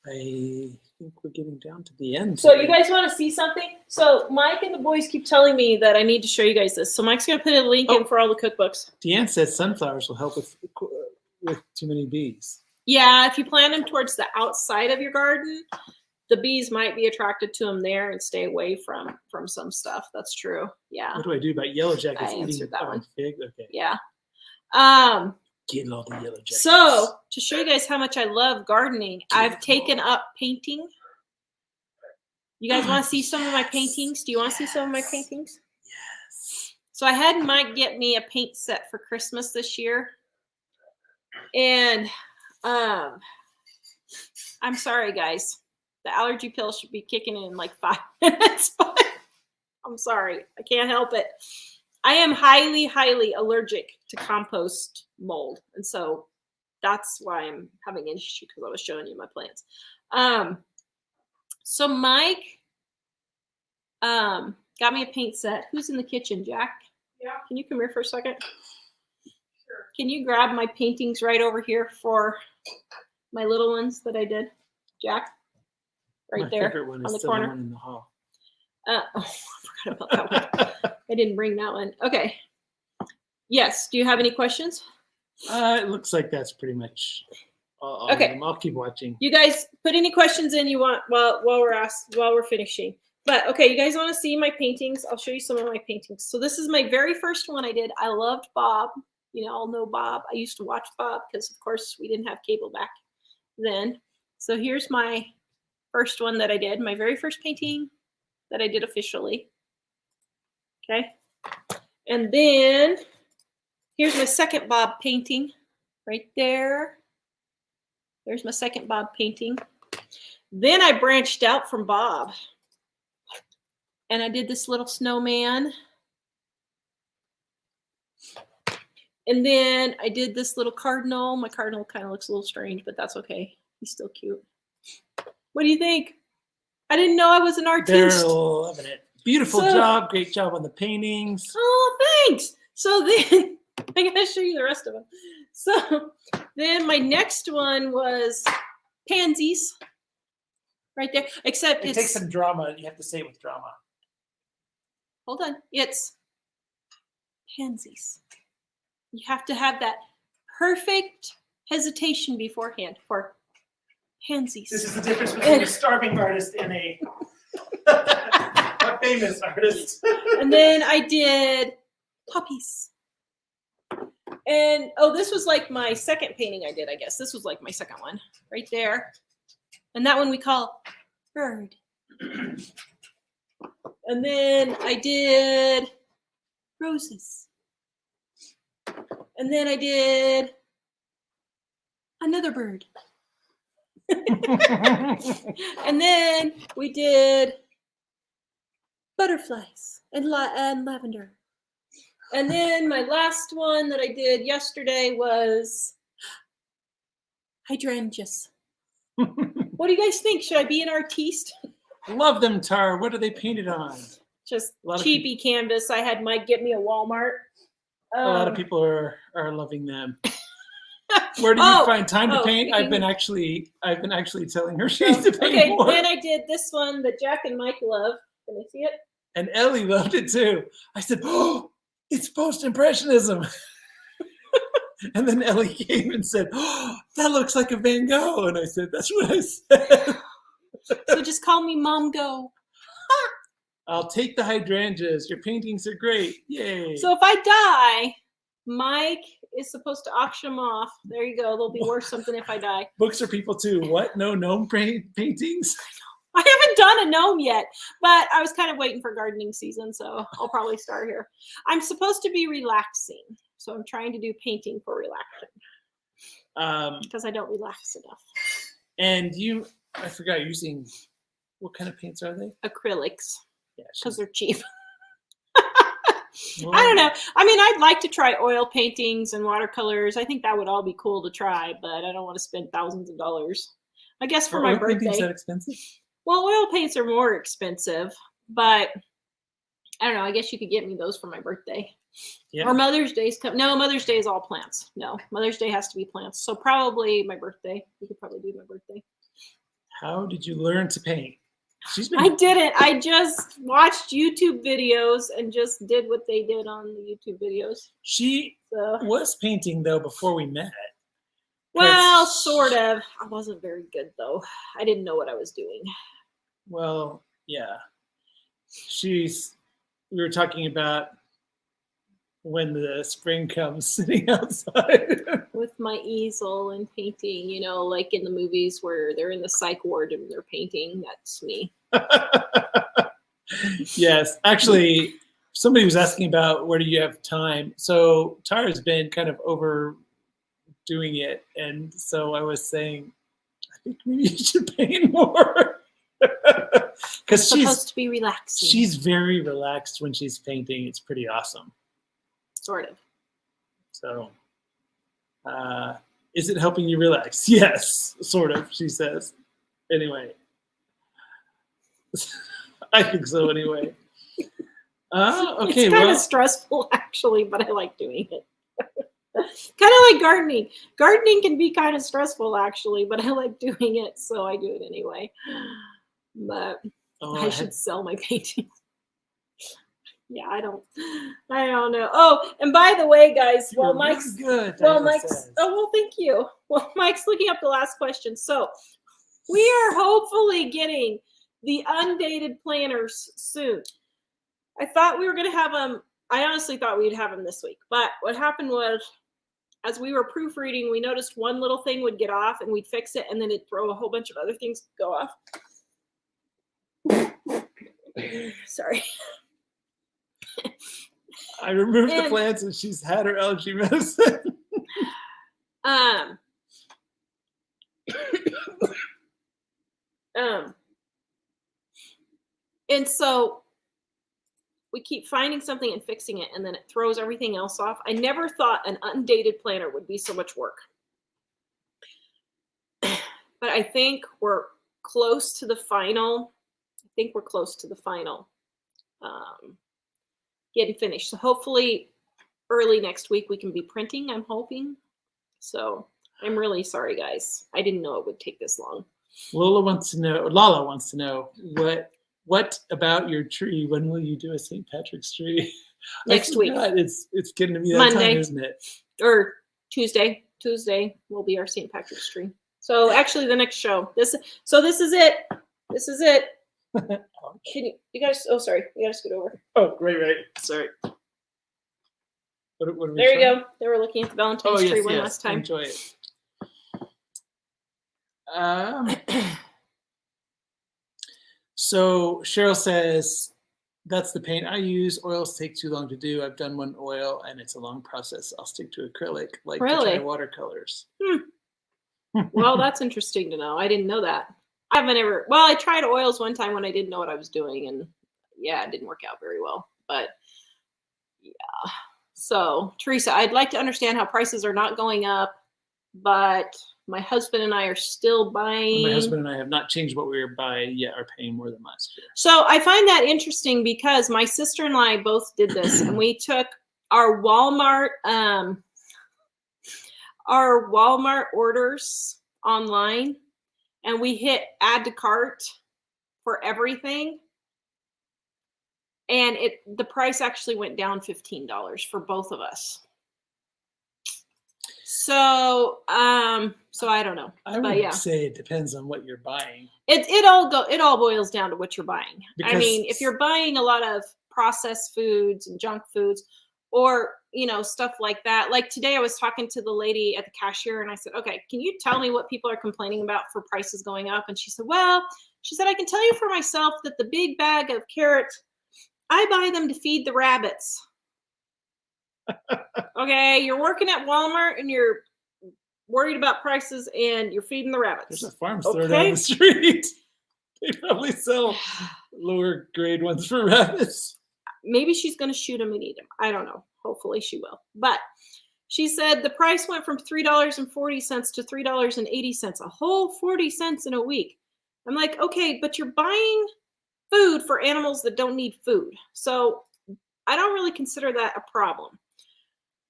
Speaker 2: I think we're getting down to the end.
Speaker 1: So you guys want to see something? So Mike and the boys keep telling me that I need to show you guys this. So Mike's going to put a link in for all the cookbooks.
Speaker 2: Deanne says sunflowers will help with too many bees.
Speaker 1: Yeah, if you plant them towards the outside of your garden, the bees might be attracted to them there and stay away from some stuff. That's true. Yeah.
Speaker 2: What do I do about yellow jackets
Speaker 1: eating
Speaker 2: that one? Fig? Okay.
Speaker 1: Yeah.
Speaker 2: Getting all the yellow jackets.
Speaker 1: So to show you guys how much I love gardening, I've taken up painting. You guys want to see some of my paintings? Do you want to see some of my paintings?
Speaker 2: Yes.
Speaker 1: So I had Mike get me a paint set for Christmas this year. And I'm sorry, guys. The allergy pill should be kicking in like 5 minutes, but I'm sorry. I can't help it. I am highly, highly allergic to compost mold. And so that's why I'm having an issue, because I was showing you my plants. So Mike got me a paint set. Who's in the kitchen, Jack? Yeah. Can you come here for a second? Sure. Can you grab my paintings right over here for my little ones that I did? Jack? Right there on the corner.
Speaker 2: The one in the hall.
Speaker 1: I forgot about that one. I didn't bring that one. Okay. Yes. Do you have any questions?
Speaker 2: It looks like that's pretty much all of them. I'll keep watching.
Speaker 1: You guys put any questions in you want while we're finishing. But okay, you guys want to see my paintings? I'll show you some of my paintings. So this is my very first one I did. I loved Bob. You know, all know Bob. I used to watch Bob because, of course, we didn't have cable back then. So here's my first one that I did, my very first painting that I did officially. Okay. And then here's my second Bob painting right there. There's my second Bob painting. Then I branched out from Bob and I did this little snowman. And then I did this little cardinal. My cardinal kind of looks a little strange, but that's okay. He's still cute. What do you think? I didn't know I was an artist.
Speaker 2: They're loving it. Beautiful job. Great job on the paintings.
Speaker 1: Oh, thanks. So then I gotta show you the rest of them. So then my next one was pansies. Right there. Except
Speaker 2: it takes some drama. You have to say it with drama.
Speaker 1: Hold on. It's pansies. You have to have that perfect hesitation beforehand for pansies.
Speaker 2: This is the difference between a starving artist and a famous artist.
Speaker 1: And then I did poppies. And this was like my second painting I did, I guess. This was like my second one right there. And that one we call bird. And then I did roses. And then I did another bird. And then we did butterflies and lavender. And then my last one that I did yesterday was hydrangeas. What do you guys think? Should I be an artiste?
Speaker 2: Love them, Tara. What are they painted on?
Speaker 1: Just cheapy canvas. I had Mike get me a Walmart.
Speaker 2: A lot of people are loving them. Where do you find time to paint? I've been actually telling her she needs to paint more.
Speaker 1: Then I did this one that Jack and Mike love. Can I see it?
Speaker 2: And Ellie loved it too. I said, "Oh, it's post-impressionism." And then Ellie came and said, "Oh, that looks like a Van Gogh." And I said, "That's what I said."
Speaker 1: So just call me Mom Go.
Speaker 2: I'll take the hydrangeas. Your paintings are great. Yay.
Speaker 1: So if I die, Mike is supposed to auction them off. There you go. They'll be worth something if I die.
Speaker 2: Books are people too. What? No gnome paintings?
Speaker 1: I haven't done a gnome yet, but I was kind of waiting for gardening season, so I'll probably start here. I'm supposed to be relaxing, so I'm trying to do painting for relaxing because I don't relax enough.
Speaker 2: And I forgot using, what kind of paints are they?
Speaker 1: Acrylics, because they're cheap.
Speaker 2: Well,
Speaker 1: I don't know. I mean, I'd like to try oil paintings and watercolors. I think that would all be cool to try, but I don't want to spend thousands of dollars. I guess for my birthday.
Speaker 2: Paintings that expensive?
Speaker 1: Well, oil paints are more expensive, but I don't know. I guess you could get me those for my birthday. Yeah. Or Mother's Day's come. No, Mother's Day is all plants. No, Mother's Day has to be plants. So probably my birthday. We could probably do my birthday.
Speaker 2: How did you learn to paint?
Speaker 1: I didn't. I just watched YouTube videos and just did what they did on the YouTube videos.
Speaker 2: She was painting though before we met.
Speaker 1: Well, sort of. I wasn't very good though. I didn't know what I was doing.
Speaker 2: Well, yeah. We were talking about when the spring comes, sitting outside
Speaker 1: with my easel and painting, you know, like in the movies where they're in the psych ward and they're painting. That's me.
Speaker 2: Yes, actually, somebody was asking about where do you have time. So Tara's been kind of overdoing it, and so I was saying, I think maybe you should paint more. Because she's
Speaker 1: supposed to be relaxing.
Speaker 2: She's very relaxed when she's painting. It's pretty awesome.
Speaker 1: Sort of.
Speaker 2: So, is it helping you relax? Yes, sort of, she says. Anyway. I think so anyway. Okay.
Speaker 1: It's kind of stressful, actually, but I like doing it. Kind of like gardening. Gardening can be kind of stressful, actually, but I like doing it, so I do it anyway. But I should sell my paintings. Yeah, I don't know. Oh, and by the way, guys, while Mike's
Speaker 2: good.
Speaker 1: Thank you. Well, Mike's looking up the last question. So we are hopefully getting the undated planters soon. I thought we were going to have them. I honestly thought we'd have them this week, but what happened was, as we were proofreading, we noticed one little thing would get off, and we'd fix it, and then it'd throw a whole bunch of other things go off. Sorry.
Speaker 2: I removed the plants and she's had her allergy medicine.
Speaker 1: And so we keep finding something and fixing it, and then it throws everything else off. I never thought an undated planter would be so much work. But I think we're close to the final. Getting finished. So hopefully early next week we can be printing, I'm hoping. So I'm really sorry, guys. I didn't know it would take this long.
Speaker 2: Lala wants to know what about your tree? When will you do a St. Patrick's tree?
Speaker 1: Next week.
Speaker 2: It's getting to be that
Speaker 1: Monday,
Speaker 2: time, isn't it?
Speaker 1: Or Tuesday. Tuesday will be our St. Patrick's tree. So actually the next show. This is it. This is it. You guys, sorry, we gotta scoot over.
Speaker 2: Oh, right. Sorry. What are we
Speaker 1: there you go. They were looking at the Valentine's tree one last time.
Speaker 2: Enjoy it. So Cheryl says, that's the paint I use. Oils take too long to do. I've done one oil and it's a long process. I'll stick to acrylic, like to try watercolors.
Speaker 1: Well, that's interesting to know. I didn't know that. I tried oils one time when I didn't know what I was doing, and yeah, it didn't work out very well. But yeah. So Teresa, I'd like to understand how prices are not going up, but my husband and I are still buying.
Speaker 2: My husband and I have not changed what we were buying yet, are paying more than last year.
Speaker 1: So I find that interesting because my sister and I both did this, and we took our Walmart orders online, and we hit add to cart for everything. And the price actually went down $15 for both of us. So I don't know.
Speaker 2: I
Speaker 1: but
Speaker 2: would
Speaker 1: yeah,
Speaker 2: say it depends on what you're buying.
Speaker 1: it all boils down to what you're buying. I
Speaker 2: Because-
Speaker 1: mean, if you're buying a lot of processed foods and junk foods, or stuff like that. Like today, I was talking to the lady at the cashier, and I said, "Okay, can you tell me what people are complaining about for prices going up?" And she said, "Well," she said, "I can tell you for myself that the big bag of carrots, I buy them to feed the rabbits." Okay, you're working at Walmart and you're worried about prices and you're feeding the rabbits.
Speaker 2: There's a farm store down the street. They probably sell lower grade ones for rabbits.
Speaker 1: Maybe she's going to shoot them and eat them. I don't know. Hopefully she will. But she said the price went from $3.40 to $3.80, a whole 40 cents in a week. I'm like, okay, but you're buying food for animals that don't need food. So I don't really consider that a problem.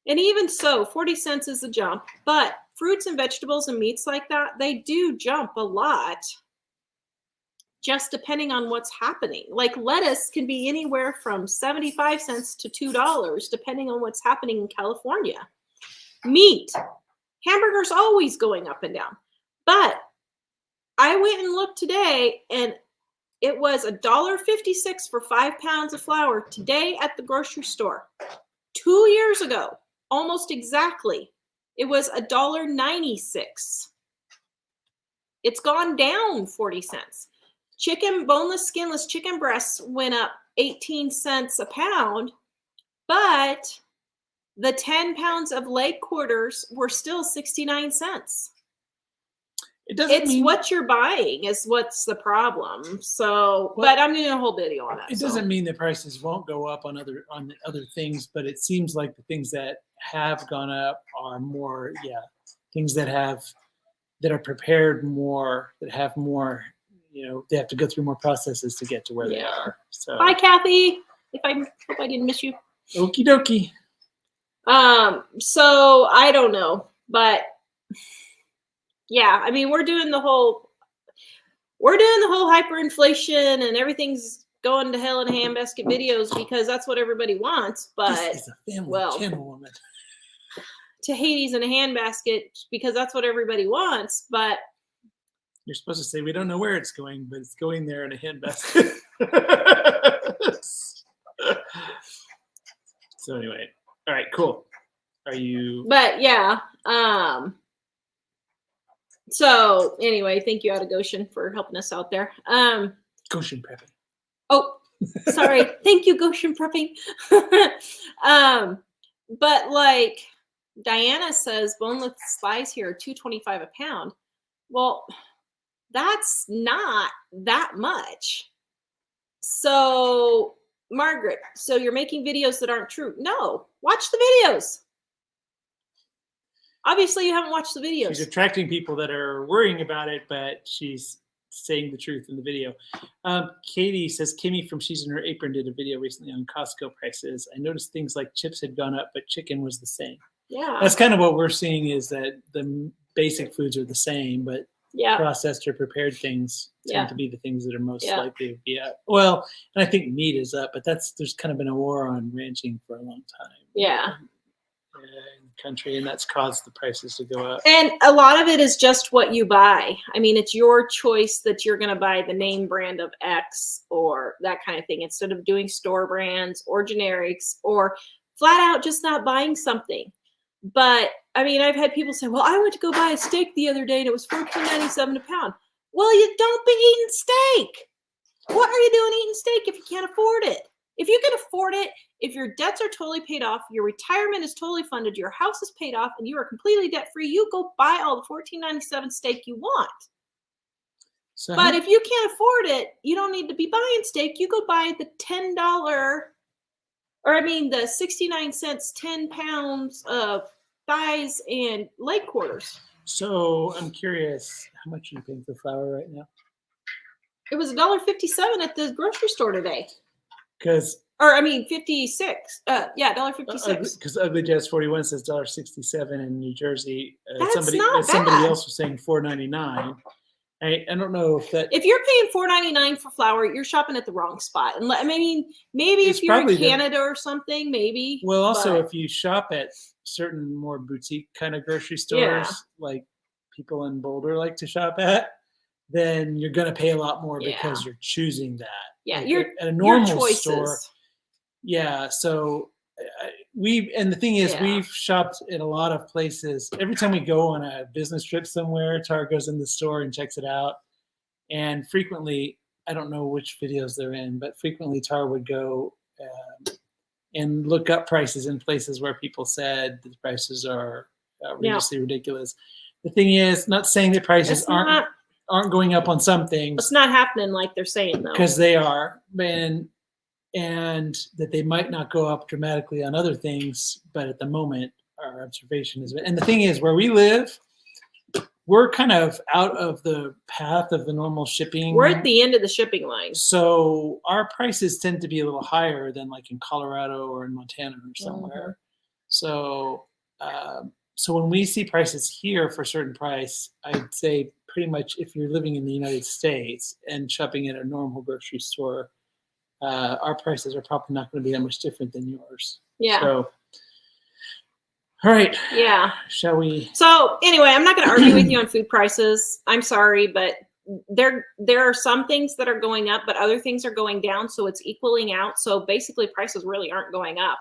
Speaker 1: And even so, 40 cents is a jump. But fruits and vegetables and meats like that, they do jump a lot, just depending on what's happening. Like lettuce can be anywhere from 75 cents to $2, depending on what's happening in California. Meat, hamburgers always going up and down. But I went and looked today, and it was $1.56 for 5 pounds of flour today at the grocery store. 2 years ago, almost exactly, it was $1.96. It's gone down 40 cents. Chicken, boneless, skinless chicken breasts went up 18 cents a pound, but the 10 pounds of leg quarters were still 69 cents. It's mean what you're buying is what's the problem. So, but I'm doing a whole video on that.
Speaker 2: It doesn't mean the prices won't go up on other things, but it seems like the things that have gone up are more, things that are prepared more, that have more. They have to go through more processes to get to where they are. So,
Speaker 1: bye, Kathy. Hope I didn't miss you.
Speaker 2: Okie dokie.
Speaker 1: So I don't know, but yeah, I mean, we're doing the whole hyperinflation and everything's going to hell in a handbasket videos because that's what everybody wants. But
Speaker 2: this is a family channel, woman.
Speaker 1: To Hades in a handbasket because that's what everybody wants, but.
Speaker 2: You're supposed to say we don't know where it's going, but it's going there in a handbasket. So anyway, all right, cool. Are you?
Speaker 1: But yeah. So anyway, thank you, Out of Goshen, for helping us out there.
Speaker 2: Goshen prepping.
Speaker 1: Oh, sorry. Thank you, Goshen prepping. But like Diana says, boneless thighs here are $2.25 a pound. Well. That's not that much. So, Margaret, so you're making videos that aren't true. No, watch the videos. Obviously, you haven't watched the videos.
Speaker 2: She's attracting people that are worrying about it, but she's saying the truth in the video. Katie says, Kimmy from She's in Her Apron did a video recently on Costco prices. I noticed things like chips had gone up, but chicken was the same.
Speaker 1: Yeah.
Speaker 2: That's kind of what we're seeing is that the basic foods are the same, but processed or prepared things tend to be the things that are most likely to be up. Well, and I think meat is up, but there's kind of been a war on ranching for a long time.
Speaker 1: Yeah.
Speaker 2: In the country, and that's caused the prices to go up.
Speaker 1: And a lot of it is just what you buy. I mean, it's your choice that you're going to buy the name brand of X or that kind of thing instead of doing store brands or generics or flat out just not buying something. But I mean, I've had people say, well, I went to go buy a steak the other day and it was $14.97 a pound. Well, you don't be eating steak. What are you doing eating steak if you can't afford it? If you can afford it, if your debts are totally paid off, your retirement is totally funded, your house is paid off, and you are completely debt-free, you go buy all the $14.97 steak you want. So, but if you can't afford it, you don't need to be buying steak. You go buy the the 69 cents, 10 pounds of thighs and leg quarters.
Speaker 2: So I'm curious, how much are you paying for flour right now?
Speaker 1: It was $1.57 at the grocery store today.
Speaker 2: 56.
Speaker 1: $1.56.
Speaker 2: Because Ugly Jazz 41 says $1.67 in New Jersey.
Speaker 1: That's
Speaker 2: somebody
Speaker 1: not
Speaker 2: somebody
Speaker 1: bad.
Speaker 2: else was saying $4.99. I don't know if that.
Speaker 1: If you're paying $4.99 for flour, you're shopping at the wrong spot. And I mean, maybe
Speaker 2: It's
Speaker 1: if you're in
Speaker 2: probably
Speaker 1: Canada or something, maybe.
Speaker 2: Well, also
Speaker 1: but-
Speaker 2: if you shop at certain more boutique kind of grocery
Speaker 1: Yeah.
Speaker 2: stores, like people in Boulder like to shop at, then you're going to pay a lot more because you're choosing that.
Speaker 1: Yeah,
Speaker 2: Like,
Speaker 1: your
Speaker 2: at a normal
Speaker 1: choices.
Speaker 2: store. Yeah, so and the thing is,
Speaker 1: Yeah.
Speaker 2: we've shopped in a lot of places. Every time we go on a business trip somewhere, Tara goes in the store and checks it out. And frequently, I don't know which videos they're in, but frequently Tara would go and look up prices in places where people said the prices are outrageously ridiculous. The thing is, not saying that prices aren't going up on some things.
Speaker 1: It's not happening like they're saying, though.
Speaker 2: Because they are, and that they might not go up dramatically on other things, but at the moment, our observation is. And the thing is, where we live, we're kind of out of the path of the normal shipping.
Speaker 1: We're at the end of the shipping line.
Speaker 2: So our prices tend to be a little higher than like in Colorado or in Montana or somewhere. So, so when we see prices here for a certain price, I'd say pretty much if you're living in the United States and shopping at a normal grocery store, our prices are probably not going to be that much different than yours.
Speaker 1: Yeah.
Speaker 2: So, all right.
Speaker 1: Yeah.
Speaker 2: Shall we?
Speaker 1: So anyway, I'm not going to argue with you on food prices. I'm sorry, but there are some things that are going up, but other things are going down. So it's equaling out. So basically prices really aren't going up.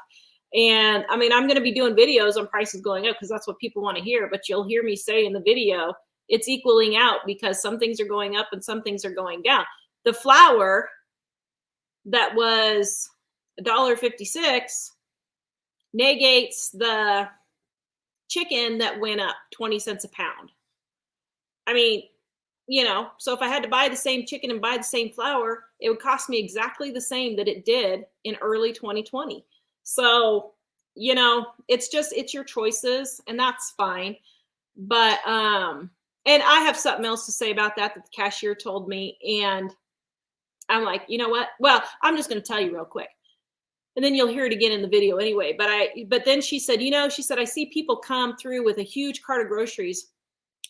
Speaker 1: And I mean, I'm going to be doing videos on prices going up because that's what people want to hear. But you'll hear me say in the video, it's equaling out because some things are going up and some things are going down. The flour that was $1.56 negates the chicken that went up 20 cents a pound. I mean, you know, so if I had to buy the same chicken and buy the same flour, it would cost me exactly the same that it did in early 2020. So, you know, it's your choices, and that's fine. But, and I have something else to say about that the cashier told me. And I'm like, you know what? Well, I'm just going to tell you real quick. And then you'll hear it again in the video anyway. But then she said, you know, she said, I see people come through with a huge cart of groceries,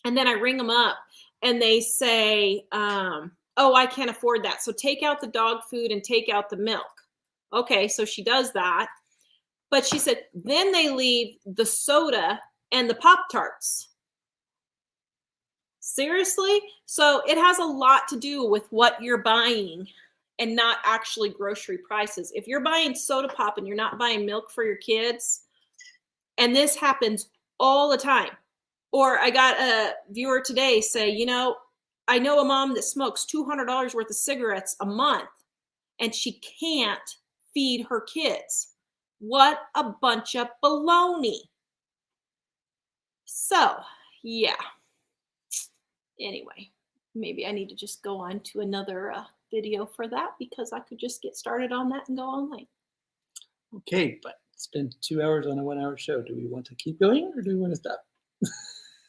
Speaker 1: and then I ring them up and they say, oh, I can't afford that. So take out the dog food and take out the milk. Okay. So she does that. But she said, then they leave the soda and the Pop-Tarts. Seriously? So it has a lot to do with what you're buying and not actually grocery prices. If you're buying soda pop and you're not buying milk for your kids, and this happens all the time. Or I got a viewer today say, you know, I know a mom that smokes $200 worth of cigarettes a month and she can't feed her kids. What a bunch of baloney. So, yeah. Anyway, maybe I need to just go on to another video for that because I could just get started on that and go online.
Speaker 2: Okay, but it's been 2 hours on a 1 hour show. Do we want to keep going or do we want to stop?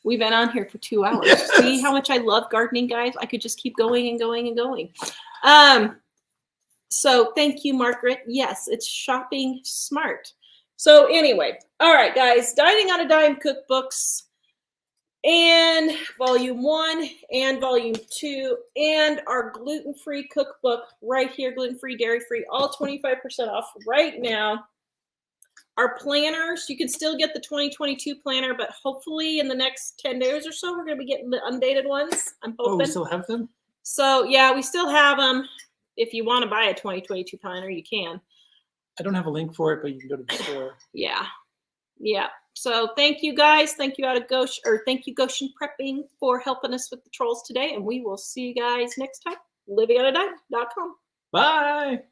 Speaker 1: We've been on here for 2 hours. See how much I love gardening, guys? I could just keep going and going and going. So thank you, Margaret. Yes, it's shopping smart. So anyway, all right, guys, Dining on a Dime cookbooks and volume 1 and volume 2 and our gluten-free cookbook right here, gluten-free, dairy-free, all 25% off right now. Our planners, you can still get the 2022 planner, but hopefully in the next 10 days or so, we're going to be getting the undated ones. I'm hoping.
Speaker 2: Oh, we still have them?
Speaker 1: So, yeah, we still have them. If you want to buy a 2022 planner, you can.
Speaker 2: I don't have a link for it, but you can go to the store.
Speaker 1: Yeah. Yeah. So thank you, guys. Thank you, thank you, Goshen Prepping, for helping us with the trolls today. And we will see you guys next time. LivingOnADime.com.
Speaker 2: Bye.